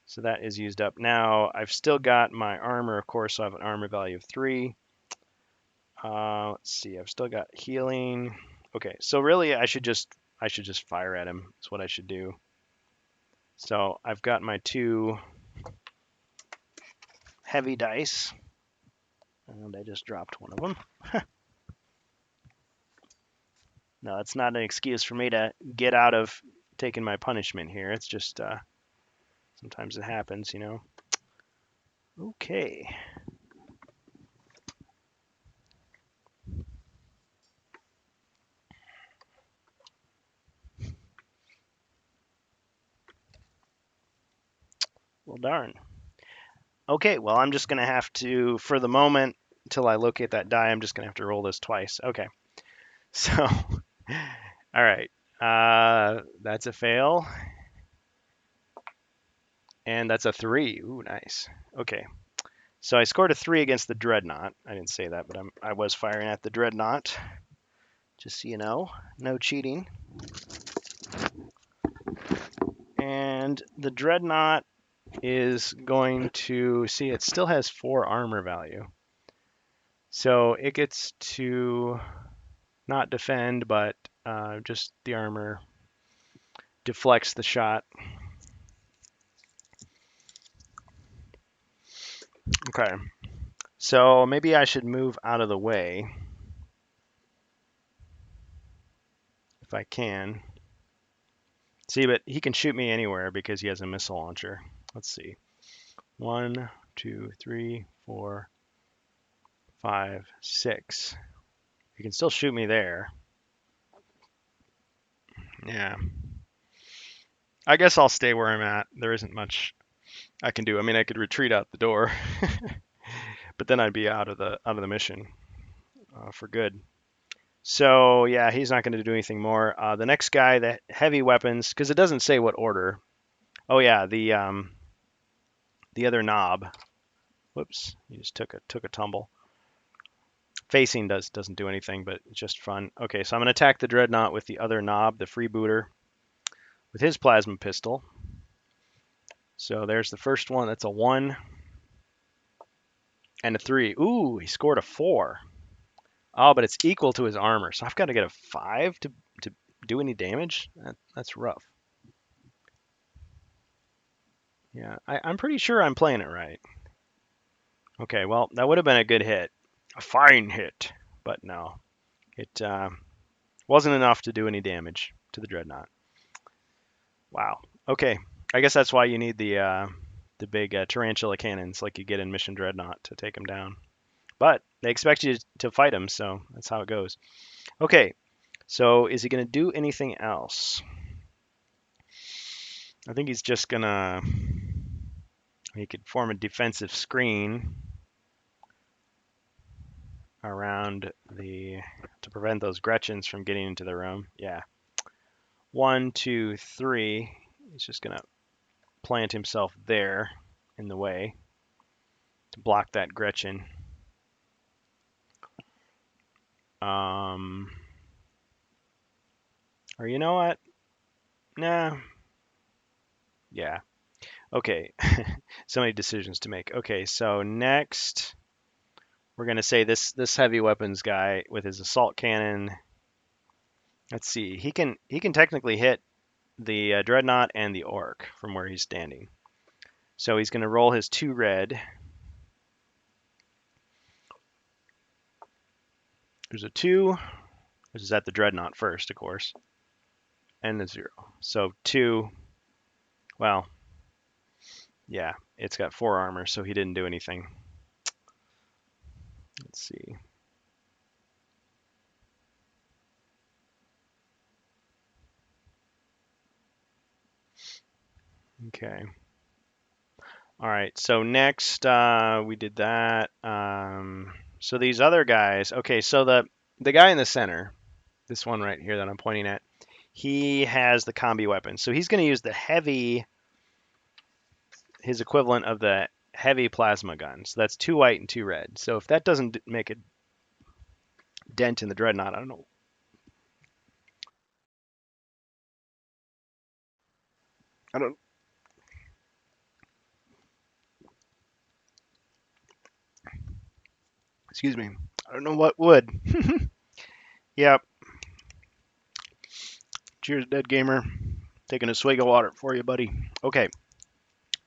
So that is used up. Now I've still got my armor, of course, so I have an armor value of 3. Let's see, I've still got healing. Okay, so really I should just fire at him. That's what I should do. So I've got my 2 heavy dice, and I just dropped one of them. No, it's not an excuse for me to get out of taking my punishment here. It's just sometimes it happens, you know. Okay. Well, darn. Okay, well, I'm just going to have to, for the moment, until I locate that die, I'm just going to have to roll this twice. Okay. So, all right. That's a fail. And that's a 3. Ooh, nice. Okay. So I scored a 3 against the Dreadnought. I didn't say that, but I was firing at the Dreadnought. Just so you know, no cheating. And the Dreadnought is going to, see, it still has 4 armor value. So it gets to not defend, but just the armor deflects the shot. Okay. So maybe I should move out of the way if I can. See, but he can shoot me anywhere because he has a missile launcher. Let's see. 1, 2, 3, 4, 5, 6. He can still shoot me there. Yeah. I guess I'll stay where I'm at. There isn't much I can do. I mean, I could retreat out the door, but then I'd be out of the mission for good. So yeah, he's not going to do anything more. The next guy, the heavy weapons, because it doesn't say what order. Oh yeah, the other knob. Whoops, he just took a tumble. Facing doesn't do anything, but it's just fun. Okay, so I'm going to attack the Dreadnought with the other knob, the freebooter, with his plasma pistol. So there's the first one. That's a 1 and a 3. Ooh, he scored a 4. Oh, but it's equal to his armor, so I've got to get a 5 to do any damage. That's rough. Yeah, I'm pretty sure I'm playing it right. Okay, well, that would have been a good hit. A fine hit. But no, it wasn't enough to do any damage to the Dreadnought. Wow. Okay, I guess that's why you need the big tarantula cannons like you get in Mission Dreadnought to take them down. But they expect you to fight them, so that's how it goes. Okay, so is he going to do anything else? I think he's just going to... He could form a defensive screen around to prevent those Gretchens from getting into the room. Yeah. 1, 2, 3. He's just going to plant himself there in the way to block that Gretchen. Or you know what? Nah. Yeah. Okay. So many decisions to make. Okay, so next we're gonna say this heavy weapons guy with his assault cannon. Let's see. He can technically hit the dreadnought and the orc from where he's standing. So he's gonna roll his 2 red. There's a 2, which is at the dreadnought first, of course, and a 0. So 2. Well, yeah, it's got 4 armor, so he didn't do anything. Let's see. Okay. All right. So next, we did that. So these other guys. Okay. So the guy in the center, this one right here that I'm pointing at, he has the combi weapon. So he's going to use the heavy, his equivalent of the heavy plasma gun. So that's 2 white and 2 red. So if that doesn't make a dent in the dreadnought, I don't know. I don't. Excuse me. I don't know what would. Yep. Cheers, dead gamer. Taking a swig of water for you, buddy. Okay.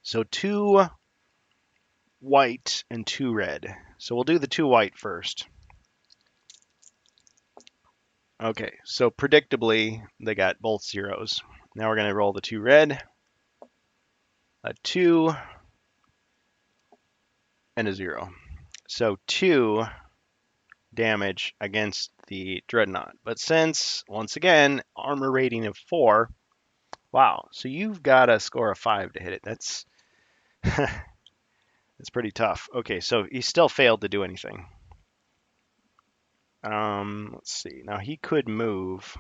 So 2 white and 2 red. So we'll do the 2 white first. Okay, so predictably, they got both zeros. Now we're going to roll the 2 red, a 2, and a 0. So 2 damage against the Dreadnought. But since, once again, armor rating of 4, wow, so you've got a score of 5 to hit it. That's that's pretty tough. Okay, so he still failed to do anything. Let's see. Now he could move,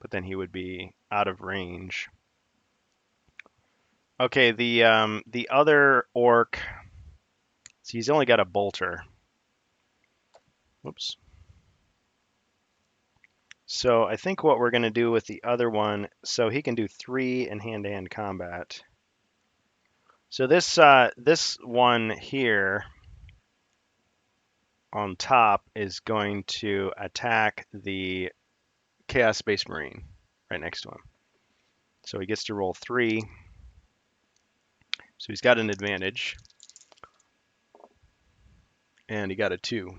but then he would be out of range. Okay, the other orc, so he's only got a bolter. Whoops. So I think what we're going to do with the other one, so he can do 3 in hand-to-hand combat. So this one here on top is going to attack the Chaos Space Marine right next to him. So he gets to roll 3. So he's got an advantage. And he got a 2.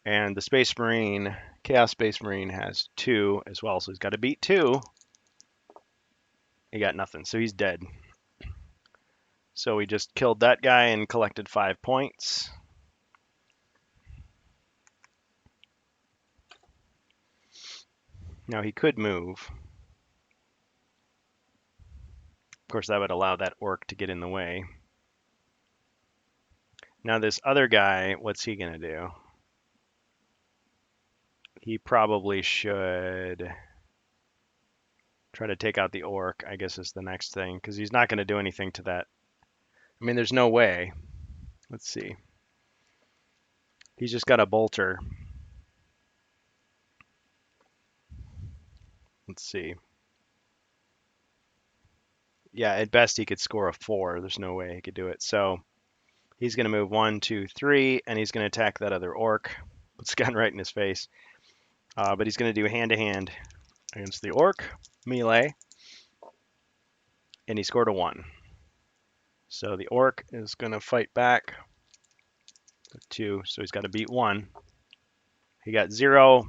And the Space Marine, Chaos Space Marine, has 2 as well. So he's got to beat 2. He got nothing. So he's dead. So we just killed that guy and collected 5 points. Now he could move. Of course, that would allow that orc to get in the way. Now this other guy, what's he going to do? He probably should try to take out the orc, I guess is the next thing, because he's not going to do anything to that. I mean, there's no way. Let's see. He's just got a bolter. Let's see. Yeah, at best he could score a 4. There's no way he could do it. So he's going to move 1, 2, 3, and he's going to attack that other orc. Puts the gun right in his face. But he's going to do hand-to-hand against the orc, melee, and he scored a 1. So the orc is going to fight back with 2, so he's got to beat 1. He got 0,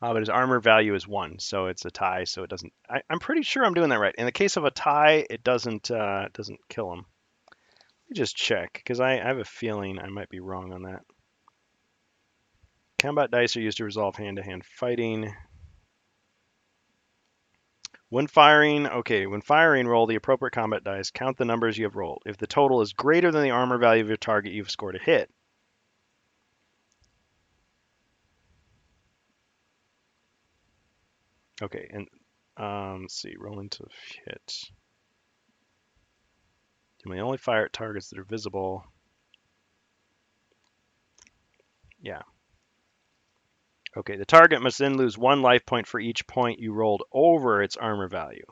But his armor value is 1, so it's a tie, so it doesn't... I'm pretty sure I'm doing that right. In the case of a tie, it doesn't kill him. Let me just check, because I have a feeling I might be wrong on that. Combat dice are used to resolve hand-to-hand fighting. When firing, roll the appropriate combat dice. Count the numbers you have rolled. If the total is greater than the armor value of your target, you've scored a hit. Okay, and let's see, rolling to hit. You may only fire at targets that are visible. Yeah. Okay, the target must then lose 1 life point for each point you rolled over its armor value.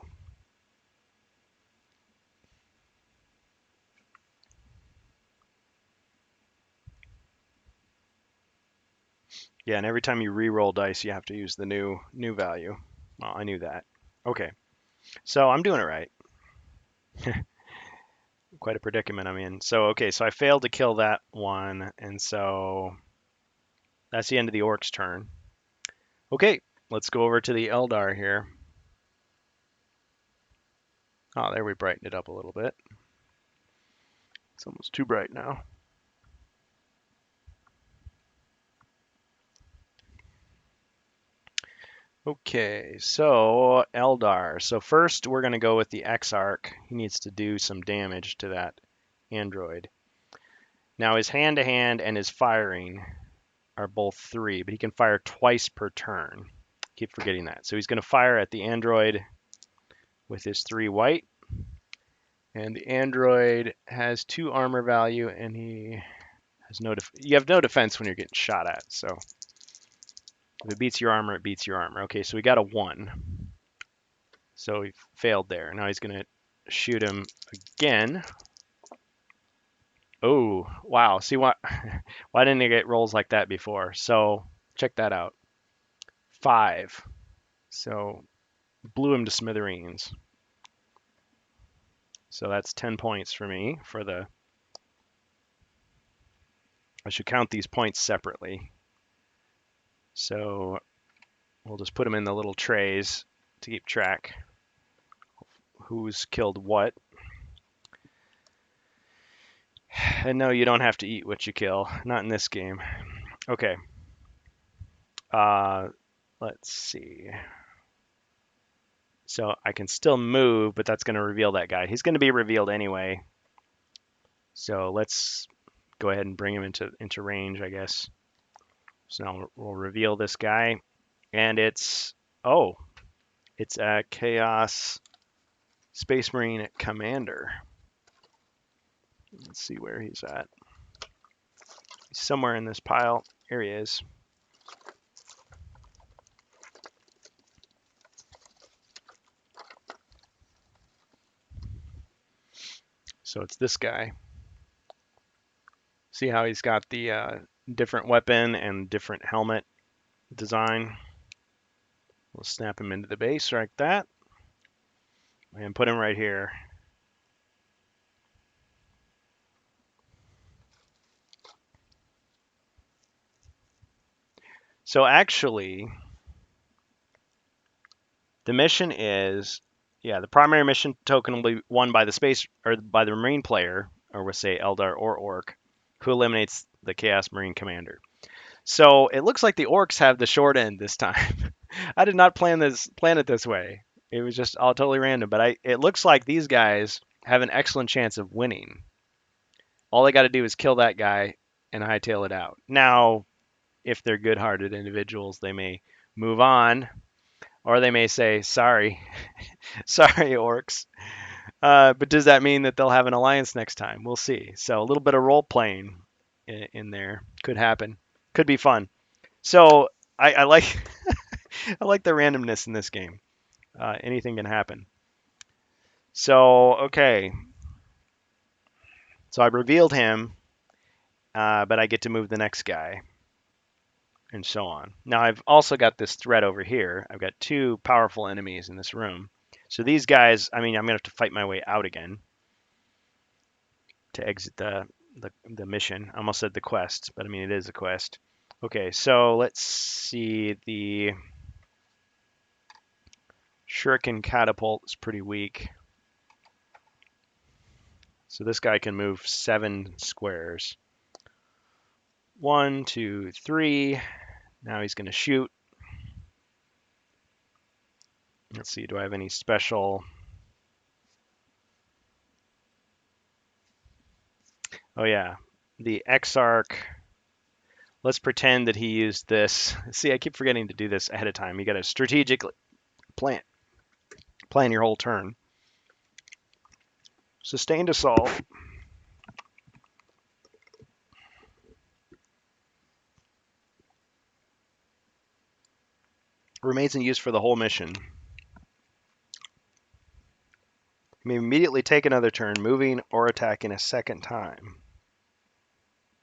Yeah, and every time you re-roll dice, you have to use the new value. Well, I knew that. Okay, so I'm doing it right. Quite a predicament I'm in. So, okay, so I failed to kill that one, and so that's the end of the orc's turn. Okay, let's go over to the Eldar here. Oh, there we brightened it up a little bit. It's almost too bright now. Okay, so Eldar. So first we're going to go with the Exarch. He needs to do some damage to that android. Now his hand-to-hand and his firing are both 3, but he can fire twice per turn. Keep forgetting that. So he's going to fire at the android with his 3 white. And the android has 2 armor value, and he has you have no defense when you're getting shot at. So if it beats your armor, it beats your armor. Okay, so we got a 1. So he failed there. Now he's going to shoot him again. Oh, wow. See what? Why didn't he get rolls like that before? So check that out. 5. So blew him to smithereens. So that's 10 points for me for the... I should count these points separately. So we'll just put them in the little trays to keep track who's killed what. And no, you don't have to eat what you kill. Not in this game. Okay. Let's see. So I can still move, but that's going to reveal that guy. He's going to be revealed anyway. So let's go ahead and bring him into range, I guess. So now we'll reveal this guy. And it's a Chaos Space Marine Commander. Let's see where he's at. He's somewhere in this pile. Here he is. So it's this guy. See how he's got the different weapon and different helmet design. We'll snap him into the base like that and put him right here. So actually, the mission is, the primary mission token will be won by the space or by the Marine player, or we'll say Eldar or Orc, who eliminates the Chaos Marine Commander. So it looks like the Orcs have the short end this time. I did not plan it this way. It was just all totally random, but it looks like these guys have an excellent chance of winning. All they got to do is kill that guy and hightail it out. Now, if they're good-hearted individuals, they may move on, or they may say, "Sorry, sorry, orcs." But does that mean that they'll have an alliance next time? We'll see. So a little bit of role playing in there could happen. Could be fun. So I like I like the randomness in this game. Anything can happen. So okay. So I revealed him, but I get to move the next guy, and so on. Now I've also got this threat over here. I've got 2 powerful enemies in this room. So these guys, I mean, I'm gonna have to fight my way out again to exit the mission. I almost said the quest, but I mean it is a quest. Okay, so let's see Shuriken Catapult is pretty weak. So this guy can move 7 squares. 1, 2, 3. Now he's going to shoot. Let's see, do I have any special? Oh yeah, the Exarch. Let's pretend that he used this. See, I keep forgetting to do this ahead of time. You got to strategically plan your whole turn. Sustained assault. Remains in use for the whole mission. You may immediately take another turn, moving or attacking a second time.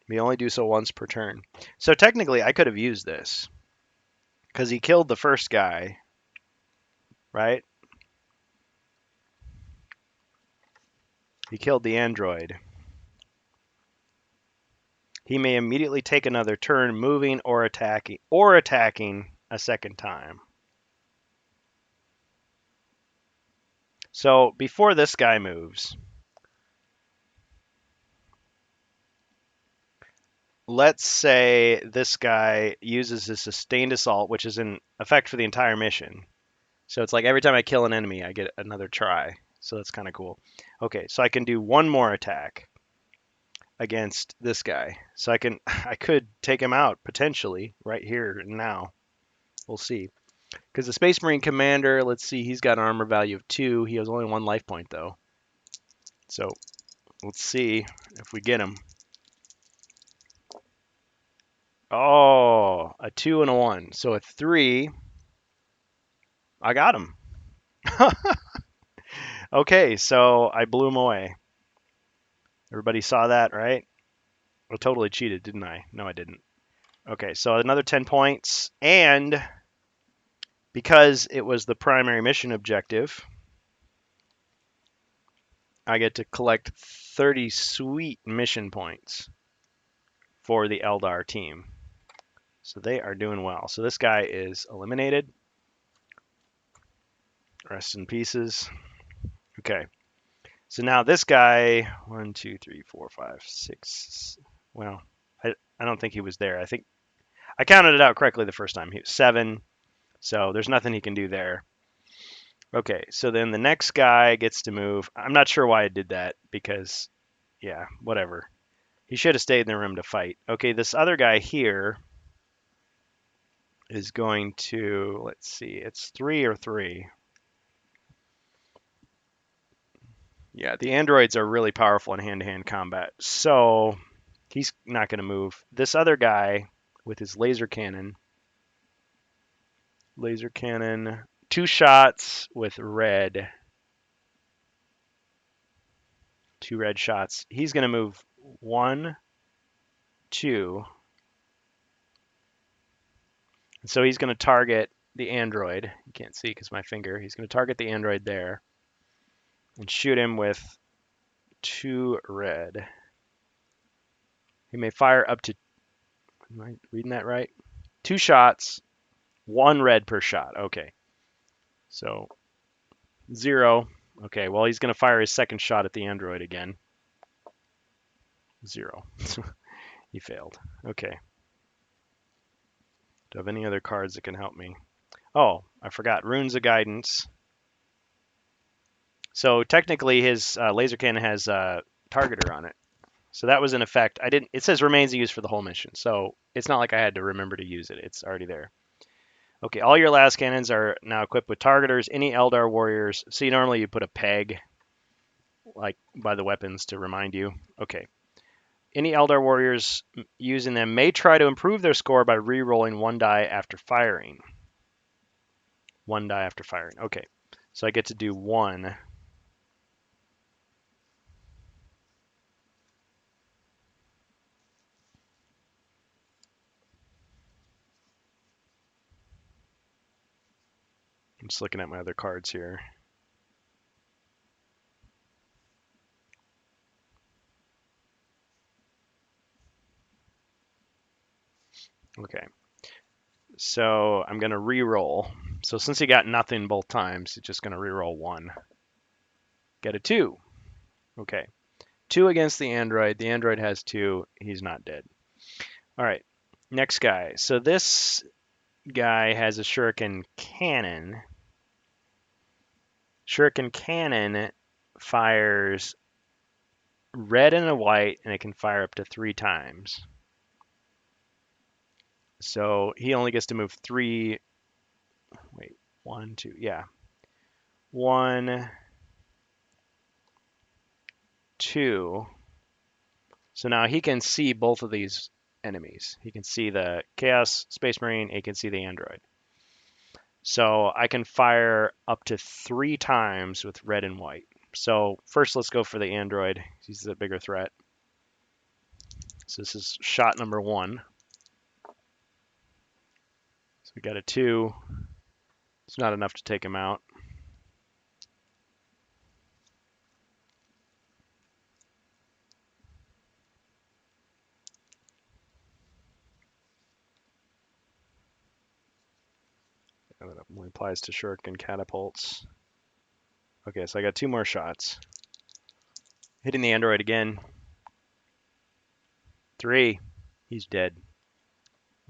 You may only do so once per turn. So technically, I could have used this because he killed the first guy, right? He killed the android. He may immediately take another turn, moving or attacking a second time. So before this guy moves, let's say this guy uses his sustained assault, which is in effect for the entire mission. So it's like every time I kill an enemy, I get another try. So that's kind of cool. Okay, so I can do one more attack against this guy. So I could take him out potentially right here and now. We'll see. Because the Space Marine Commander, let's see, he's got an armor value of 2. He has only 1 life point though. So let's see if we get him. Oh, a 2 and a 1. So a 3. I got him. Okay, so I blew him away. Everybody saw that, right? I totally cheated, didn't I? No, I didn't. Okay, so another 10 points. And because it was the primary mission objective, I get to collect 30 sweet mission points for the Eldar team. So they are doing well. So this guy is eliminated. Rest in pieces. Okay. So now this guy, 1, 2, 3, 4, 5, 6. Well, I don't think he was there. I think I counted it out correctly the first time. He was 7. So there's nothing he can do there. Okay, so then the next guy gets to move. I'm not sure why I did that because, yeah, whatever. He should have stayed in the room to fight. Okay, this other guy here is going to, let's see, it's 3 or 3. Yeah, the androids are really powerful in hand-to-hand combat, so he's not going to move. This other guy with his laser cannon, 2 shots with red, 2 red shots. He's going to move 1, 2. So he's going to target the android. You can't see because my finger. He's going to target the android there and shoot him with 2 red. He may fire up to, am I reading that right? 2 shots, 1 red per shot. Okay. So 0. Okay, well, he's going to fire his second shot at the android again. 0. He failed. Okay. Do I have any other cards that can help me? Oh, I forgot. Runes of Guidance. So technically his laser cannon has a targeter on it. So that was in effect. I didn't. It says remains in use for the whole mission. So it's not like I had to remember to use it. It's already there. Okay, all your las cannons are now equipped with targeters. Any Eldar warriors. See, normally you put a peg like by the weapons to remind you. Okay. Any Eldar warriors using them may try to improve their score by re-rolling 1 die after firing. 1 die after firing. Okay. So I get to do 1. I'm just looking at my other cards here. Okay. So I'm going to re-roll. So since he got nothing both times, he's just going to reroll 1. Get a 2. Okay. 2 against the android. The android has 2. He's not dead. All right. Next guy. So this guy has a shuriken cannon. Shuriken cannon fires red and a white, and it can fire up to 3 times. So he only gets to move 3. Wait, 1, 2. Yeah. 1, 2. So now he can see both of these enemies. He can see the Chaos Space Marine, he can see the android. So I can fire up to 3 times with red and white. So first let's go for the android. He's the bigger threat. So this is shot number 1. So we got a 2. It's not enough to take him out. That only applies to shuriken catapults. Okay, so I got 2 more shots. Hitting the android again. 3. He's dead.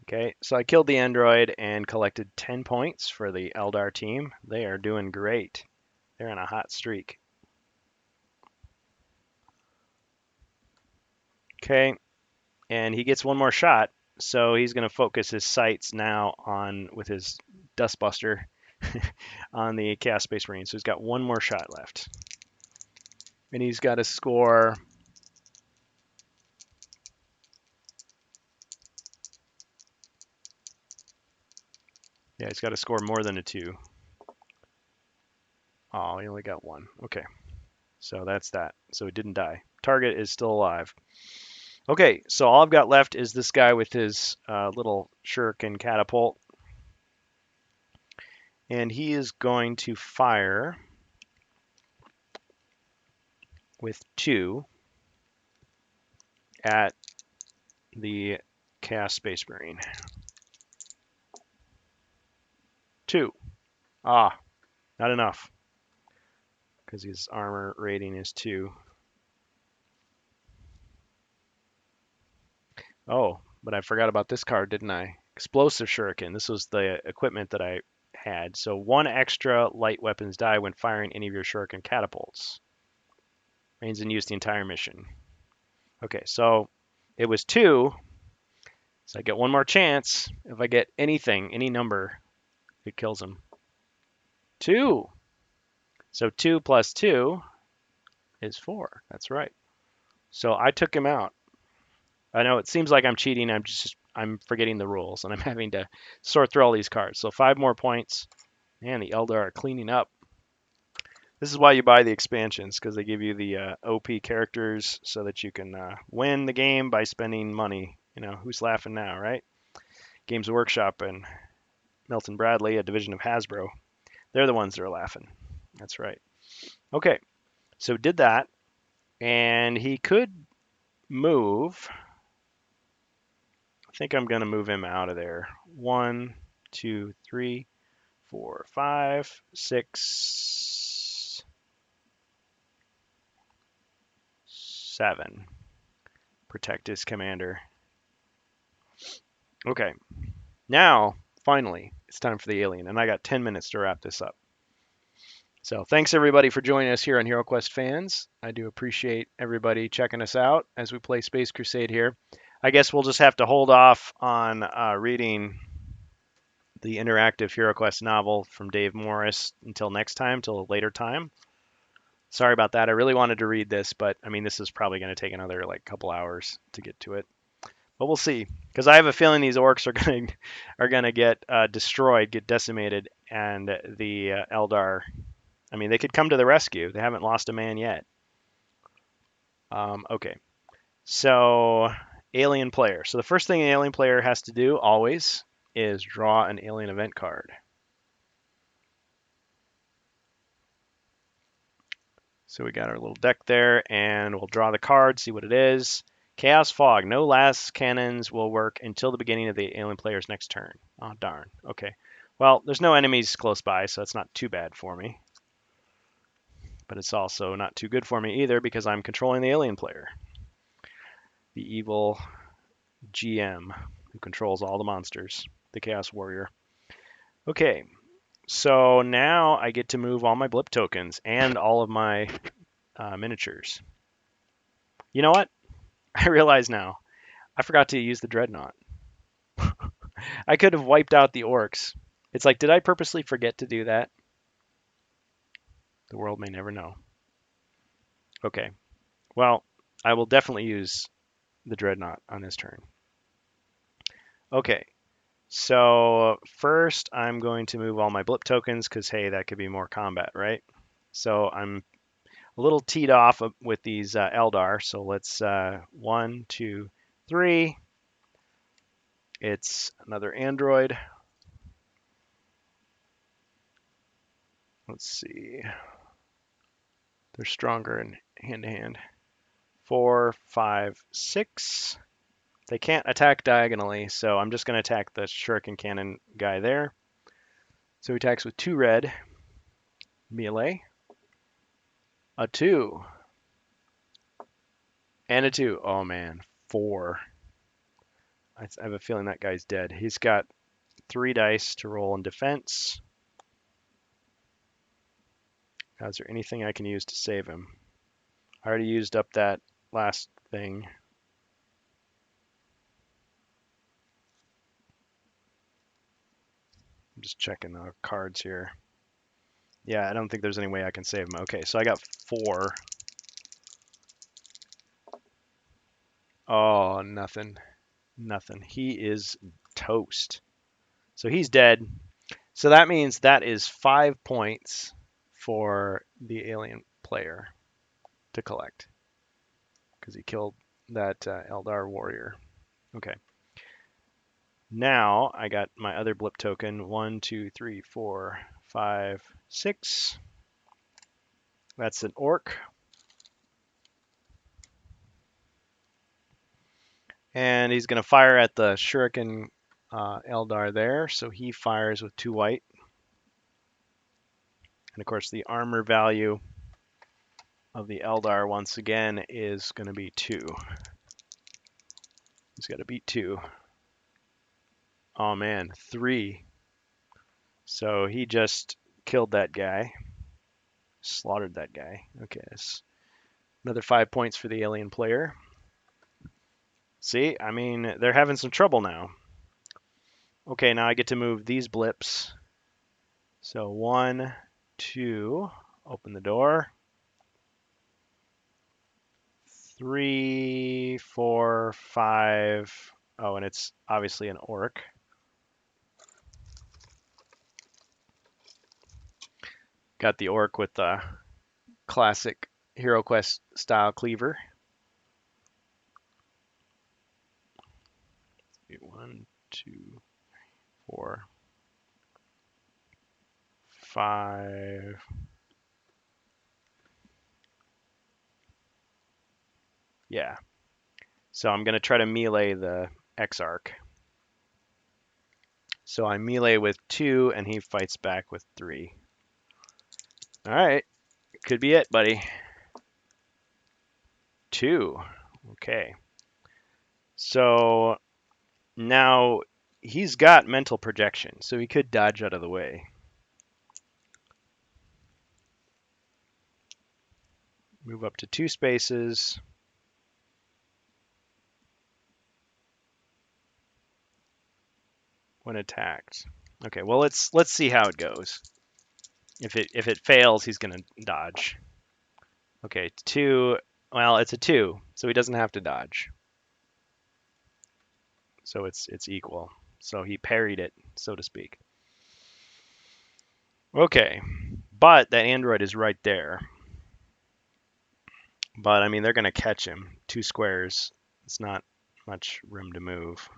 Okay, so I killed the android and collected 10 points for the Eldar team. They are doing great. They're on a hot streak. Okay, and he gets 1 more shot, so he's going to focus his sights now on, with his Dustbuster, on the Chaos Space Marine. So he's got 1 more shot left. And he's got to score... Yeah, he's got to score more than a 2. Oh, he only got 1. Okay, so that's that. So he didn't die. Target is still alive. Okay, so all I've got left is this guy with his little shuriken catapult. And he is going to fire with 2 at the Chaos Space Marine. 2. Ah, not enough. Because his armor rating is 2. Oh, but I forgot about this card, didn't I? Explosive Shuriken. This was the equipment that I had. So 1 extra light weapons die when firing any of your Shuriken catapults. Remains in use the entire mission. Okay, so it was 2. So I get 1 more chance. If I get anything, any number, it kills him. 2. So 2 plus 2 is 4. That's right. So I took him out. I know it seems like I'm cheating. I'm forgetting the rules, and I'm having to sort through all these cards. So 5 more points. Man, the Eldar are cleaning up. This is why you buy the expansions, because they give you the OP characters so that you can win the game by spending money. You know, who's laughing now, right? Games Workshop and Milton Bradley, a division of Hasbro. They're the ones that are laughing. That's right. Okay, so did that, and he could move. I think I'm going to move him out of there. 1, 2, 3, 4, 5, 6, 7. Protect his commander. Okay, now, finally, it's time for the alien, and I got 10 minutes to wrap this up. So thanks everybody for joining us here on HeroQuest Fans. I do appreciate everybody checking us out as we play Space Crusade here. I guess we'll just have to hold off on reading the interactive HeroQuest novel from Dave Morris until next time, till a later time. Sorry about that. I really wanted to read this, but I mean, this is probably going to take another couple hours to get to it. But we'll see, because I have a feeling these orcs are going to get destroyed, get decimated, and the Eldar. I mean, they could come to the rescue. They haven't lost a man yet. Okay, so alien player. So the first thing an alien player has to do always is draw an alien event card. So we got our little deck there, and we'll draw the card, see what it is. Chaos Fog. No last cannons will work until the beginning of the alien player's next turn. Oh, darn. Okay. Well, there's no enemies close by, so it's not too bad for me. But it's also not too good for me either because I'm controlling the alien player, the evil GM who controls all the monsters, the Chaos Warrior. Okay, so now I get to move all my blip tokens and all of my miniatures. You know what? I realize now. I forgot to use the Dreadnought. I could have wiped out the orcs. It's like, did I purposely forget to do that? The world may never know. Okay, well, I will definitely use the Dreadnought on this turn. Okay, so first I'm going to move all my blip tokens because, hey, that could be more combat, right? So I'm a little teed off with these Eldar. So let's 1, 2, 3. It's another android. Let's see. They're stronger in hand-to-hand. 4, 5, 6. They can't attack diagonally, so I'm just going to attack the shuriken cannon guy there. So he attacks with 2 red. Melee. A 2. And a 2. Oh, man. 4. I have a feeling that guy's dead. He's got 3 dice to roll in defense. Now, is there anything I can use to save him? I already used up that last thing. I'm just checking the cards here. Yeah, I don't think there's any way I can save him. Okay, so I got 4. Oh, nothing. Nothing. He is toast. So he's dead. So that means that is 5 points for the alien player to collect because he killed that Eldar warrior. Okay. Now I got my other blip token. 1, 2, 3, 4, 5, 6. That's an orc. And he's going to fire at the shuriken Eldar there. So he fires with 2 white. And of course, the armor value of the Eldar once again is going to be 2. He's got to beat 2. Oh man, 3. So he just killed that guy, slaughtered that guy. Okay, that's another 5 points for the alien player. See, I mean, they're having some trouble now. Okay, now I get to move these blips. So 1, 2, open the door. 3, 4, 5. Oh, and it's obviously an orc. Got the orc with the classic HeroQuest style cleaver. 1, 2, 4, 5. Yeah. So I'm going to try to melee the Exarch. So I melee with 2, and he fights back with 3. All right. Could be it, buddy. 2. Okay. So now he's got mental projection, so he could dodge out of the way. Move up to 2 spaces. When attacked. Okay, well let's see how it goes. If it fails, he's gonna dodge. Okay, 2. Well, it's a 2, so he doesn't have to dodge. So it's equal. So he parried it, so to speak. Okay, but that android is right there. But I mean, they're gonna catch him. 2 squares. It's not much room to move.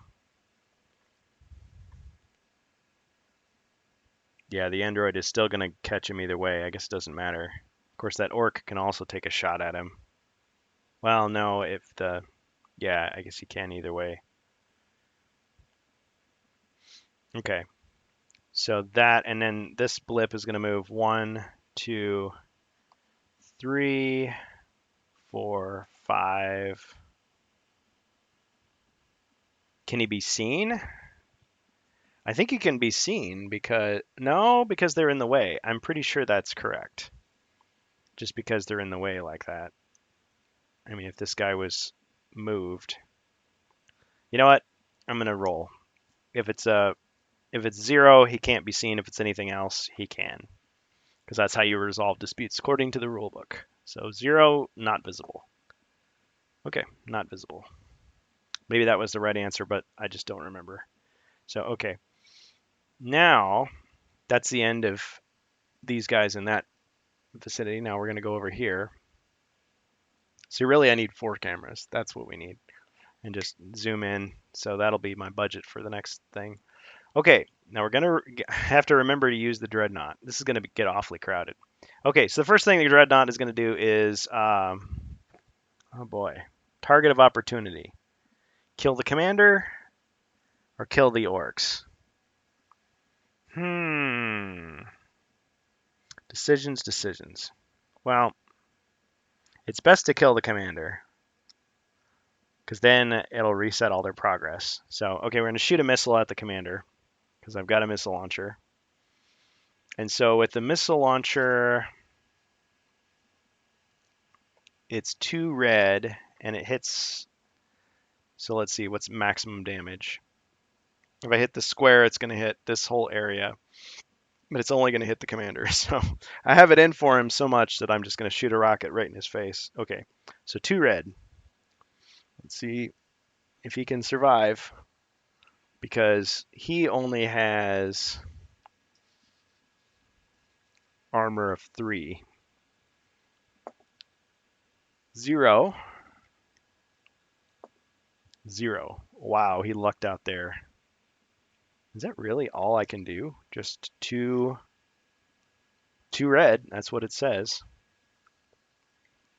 Yeah, the android is still gonna catch him either way. I guess it doesn't matter. Of course, that orc can also take a shot at him. Well, no, if the... Yeah, I guess he can either way. Okay. So that, and then this blip is going to move 1, 2, 3, 4, 5. Can he be seen? I think he can be seen because, no, because they're in the way. I'm pretty sure that's correct. Just because they're in the way like that. I mean, if this guy was moved. You know what? I'm going to roll. If it's 0, he can't be seen. If it's anything else, he can. Because that's how you resolve disputes according to the rule book. So 0, not visible. Okay, not visible. Maybe that was the right answer, but I just don't remember. So, okay. Now, that's the end of these guys in that vicinity. Now we're going to go over here. So really I need 4 cameras. That's what we need. And just zoom in. So that'll be my budget for the next thing. Okay, now we're going to have to remember to use the dreadnought. This is going to get awfully crowded. Okay, so the first thing the dreadnought is going to do is, oh boy, target of opportunity. Kill the commander or kill the orcs? Decisions. Well, it's best to kill the commander because then it'll reset all their progress. So, okay, we're going to shoot a missile at the commander because I've got a missile launcher. And so with the missile launcher, it's 2 red and it hits. So let's see, what's maximum damage? If I hit the square, it's going to hit this whole area, but it's only going to hit the commander. So I have it in for him so much that I'm just going to shoot a rocket right in his face. Okay, so 2 red. Let's see if he can survive because he only has armor of 3. 0. 0. Wow, he lucked out there. Is that really all I can do? Just 2 red. That's what it says.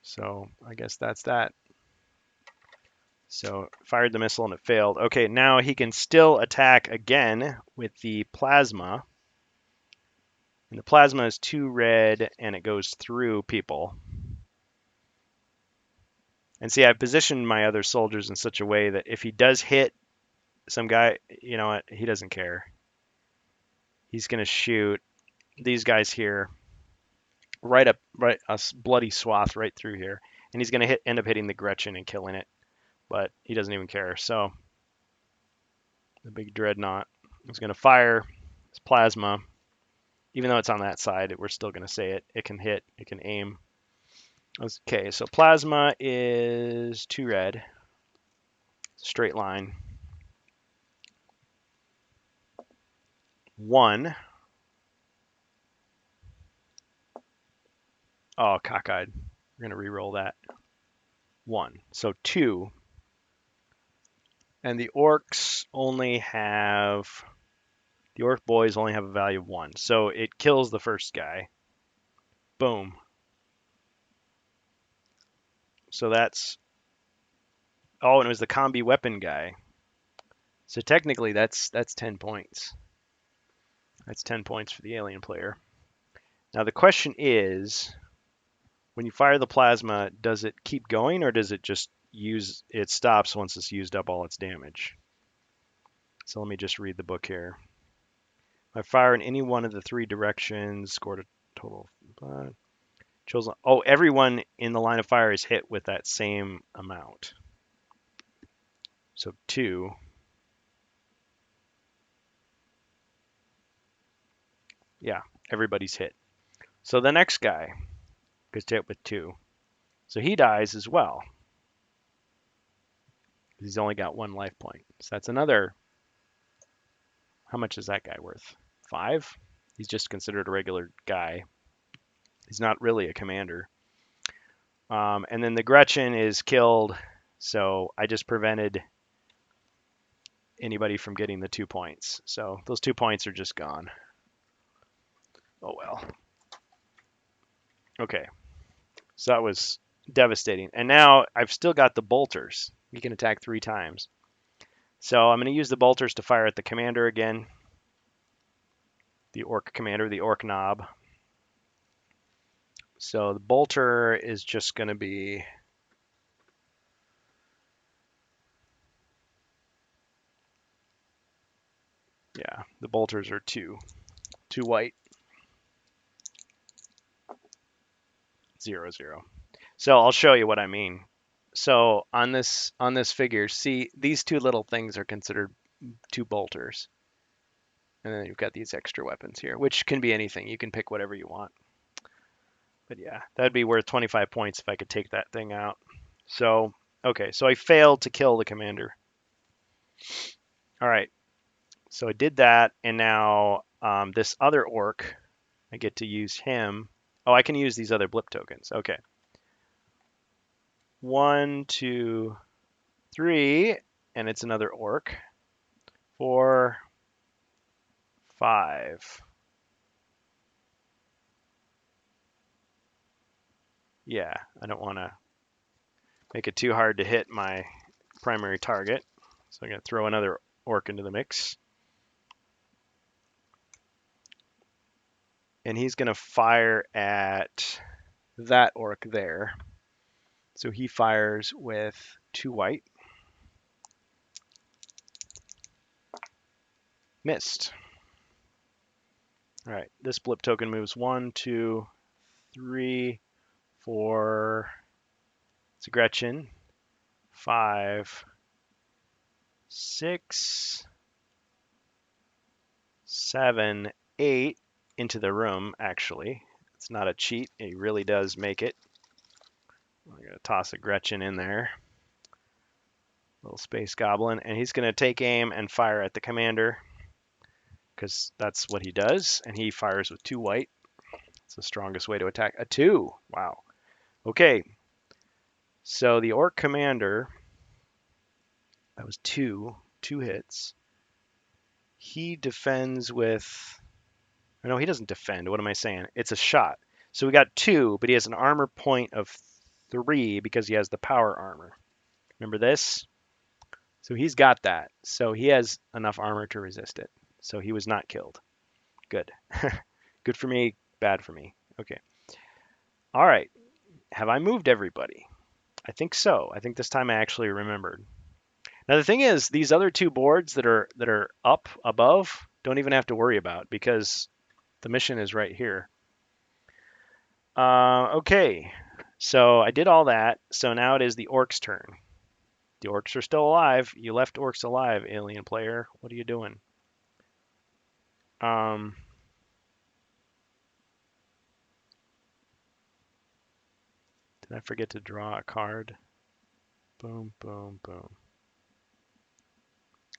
So I guess that's that. So fired the missile and it failed. Okay, now he can still attack again with the plasma. And the plasma is 2 red and it goes through people. And see, I've positioned my other soldiers in such a way that if he does hit some guy, you know what, he doesn't care. He's going to shoot these guys here, right a bloody swath right through here. And he's going to end up hitting the Gretchen and killing it. But he doesn't even care. So the big dreadnought is going to fire his plasma. Even though it's on that side, we're still going to say it. It can hit, it can aim. Okay, so plasma is 2 red. Straight line. 1. Oh, cockeyed. We're going to re-roll that. 1. So 2. And the orcs only have... The orc boys only have a value of 1. So it kills the first guy. Boom. So that's... Oh, and it was the combi weapon guy. So technically that's 10 points. That's 10 points for the alien player. Now the question is, when you fire the plasma, does it keep going or does it just it stops once it's used up all its damage? So let me just read the book here. I fire in any one of the 3 directions, scored a total of chosen. Oh, everyone in the line of fire is hit with that same amount. So 2. Yeah, everybody's hit. So the next guy gets hit with 2. So he dies as well. He's only got 1 life point. So that's another. How much is that guy worth? 5? He's just considered a regular guy. He's not really a commander. And then the Gretchen is killed. So I just prevented anybody from getting the 2 points. So those 2 points are just gone. Oh well. Okay. So that was devastating. And now I've still got the bolters. You can attack 3 times. So I'm going to use the bolters to fire at the commander again. the orc commander, the orc knob. So the bolter is just going to be, yeah, the bolters are two white, 0/0. So I'll show you what I mean. So on this figure, see these two little things are considered two bolters. And then you've got these extra weapons here, which can be anything. You can pick whatever you want. But yeah, that'd be worth 25 points if I could take that thing out. So, okay, so I failed to kill the commander. All right, so I did that, and now this other orc, I get to use him. Oh, I can use these other blip tokens. Okay. 1, 2, 3, and it's another orc. 4, 5. Yeah, I don't want to make it too hard to hit my primary target. So I'm going to throw another orc into the mix. And he's going to fire at that orc there. So he fires with 2 white. Missed. All right, this blip token moves 1, 2, 3, 4. It's a Gretchen. 5, 6, 7, 8 into the room, actually. It's not a cheat. It really does make it. I'm going to toss a Gretchen in there. Little space goblin. And he's going to take aim and fire at the commander because that's what he does. And he fires with 2 white. It's the strongest way to attack. A 2. Wow. Okay. So the orc commander, that was 2 hits. He defends with, no, he doesn't defend. What am I saying? It's a shot. So we got 2, but he has an armor point of 3 because he has the power armor. Remember this? So he's got that. So he has enough armor to resist it. So he was not killed. Good. Good for me, bad for me. Okay. All right. Have I moved everybody? I think so. I think this time I actually remembered. Now the thing is, these other 2 boards that are up above don't even have to worry about because the mission is right here. Okay. So I did all that. So now it is the orcs' turn. The orcs are still alive. You left orcs alive, alien player. What are you doing? Did I forget to draw a card? Boom, boom, boom.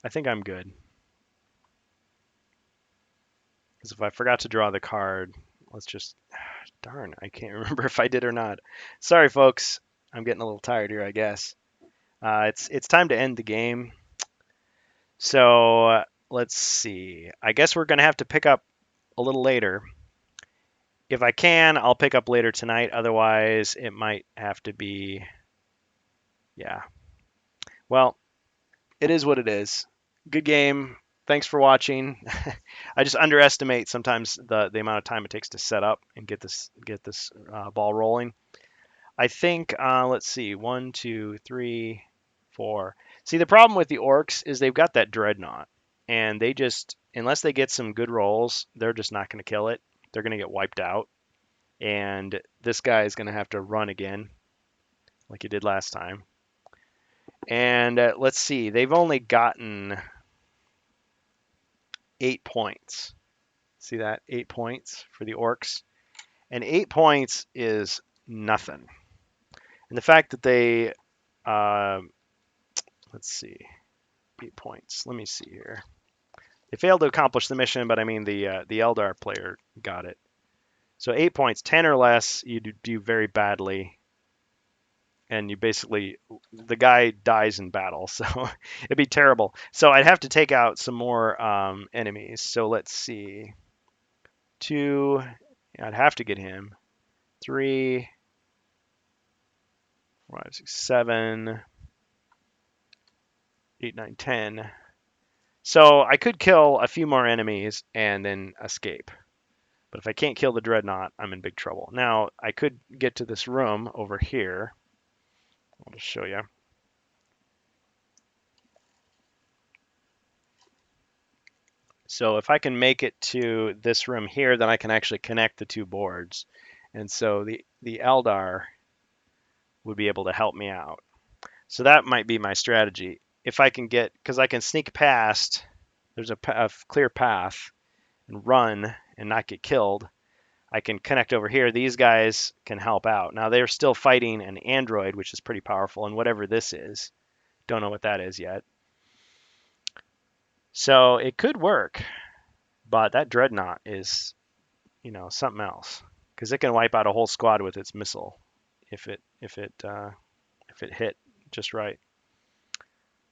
I think I'm good. Because if I forgot to draw the card, let's just... Darn, I can't remember if I did or not. Sorry, folks. I'm getting a little tired here, I guess. It's time to end the game. So let's see. I guess we're going to have to pick up a little later. If I can, I'll pick up later tonight. Otherwise, it might have to be... Yeah. Well, it is what it is. Good game. Thanks for watching. I just underestimate sometimes the amount of time it takes to set up and get this ball rolling. I think let's see, 1, 2, 3, 4. See, the problem with the orcs is they've got that dreadnought, and they just, unless they get some good rolls, they're just not going to kill it. They're going to get wiped out, and this guy is going to have to run again, like he did last time. And let's see, they've only gotten 8 points. See that? 8 points for the orcs. And 8 points is nothing. And the fact that they, let's see, 8 points. Let me see here. They failed to accomplish the mission, but I mean the Eldar player got it. So 8 points, 10 or less, you do very badly. And you basically, the guy dies in battle, so it'd be terrible. So I'd have to take out some more enemies. So let's see. 2, I'd have to get him. 3, 4, 5, 6, 7, 8, 9, 10. So I could kill a few more enemies and then escape. But if I can't kill the dreadnought, I'm in big trouble. Now, I could get to this room over here. I'll just show you. So if I can make it to this room here, then I can actually connect the two boards. And so the Eldar would be able to help me out. So that might be my strategy. If I can get, because I can sneak past, there's a clear path and run and not get killed. I can connect over here. These guys can help out. Now they're still fighting an android, which is pretty powerful, and whatever this is. Don't know what that is yet. So it could work, but that dreadnought is, something else because it can wipe out a whole squad with its missile if it hit just right.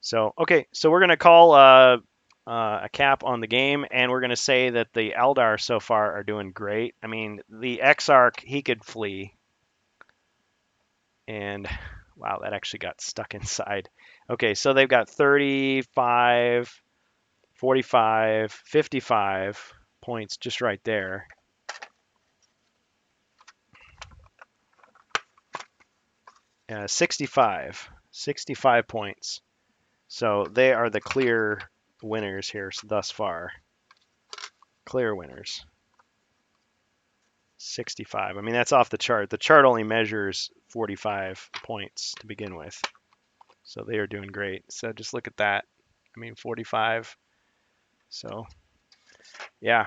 So okay, so we're gonna call a cap on the game, and we're gonna say that the Eldar so far are doing great. I mean, the Exarch, he could flee, and wow, that actually got stuck inside. Okay, so they've got 35, 45, 55 points just right there. Uh, 65, 65 points. So they are the clear winners here thus far. Clear winners. 65. I mean, that's off the chart. The chart only measures 45 points to begin with. So they are doing great. So just look at that. I mean, 45. So, yeah,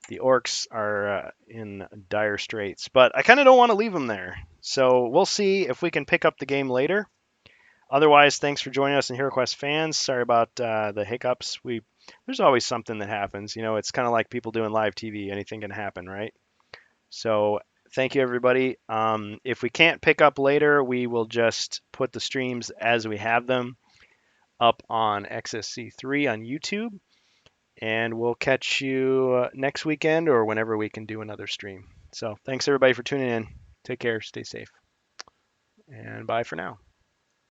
the orcs are in dire straits, but I kind of don't want to leave them there. So we'll see if we can pick up the game later. Otherwise, thanks for joining us in HeroQuest fans. Sorry about the hiccups. There's always something that happens. It's kind of like people doing live TV. Anything can happen, right? So thank you, everybody. If we can't pick up later, we will just put the streams as we have them up on XSC3 on YouTube. And we'll catch you next weekend or whenever we can do another stream. So thanks, everybody, for tuning in. Take care. Stay safe. And bye for now.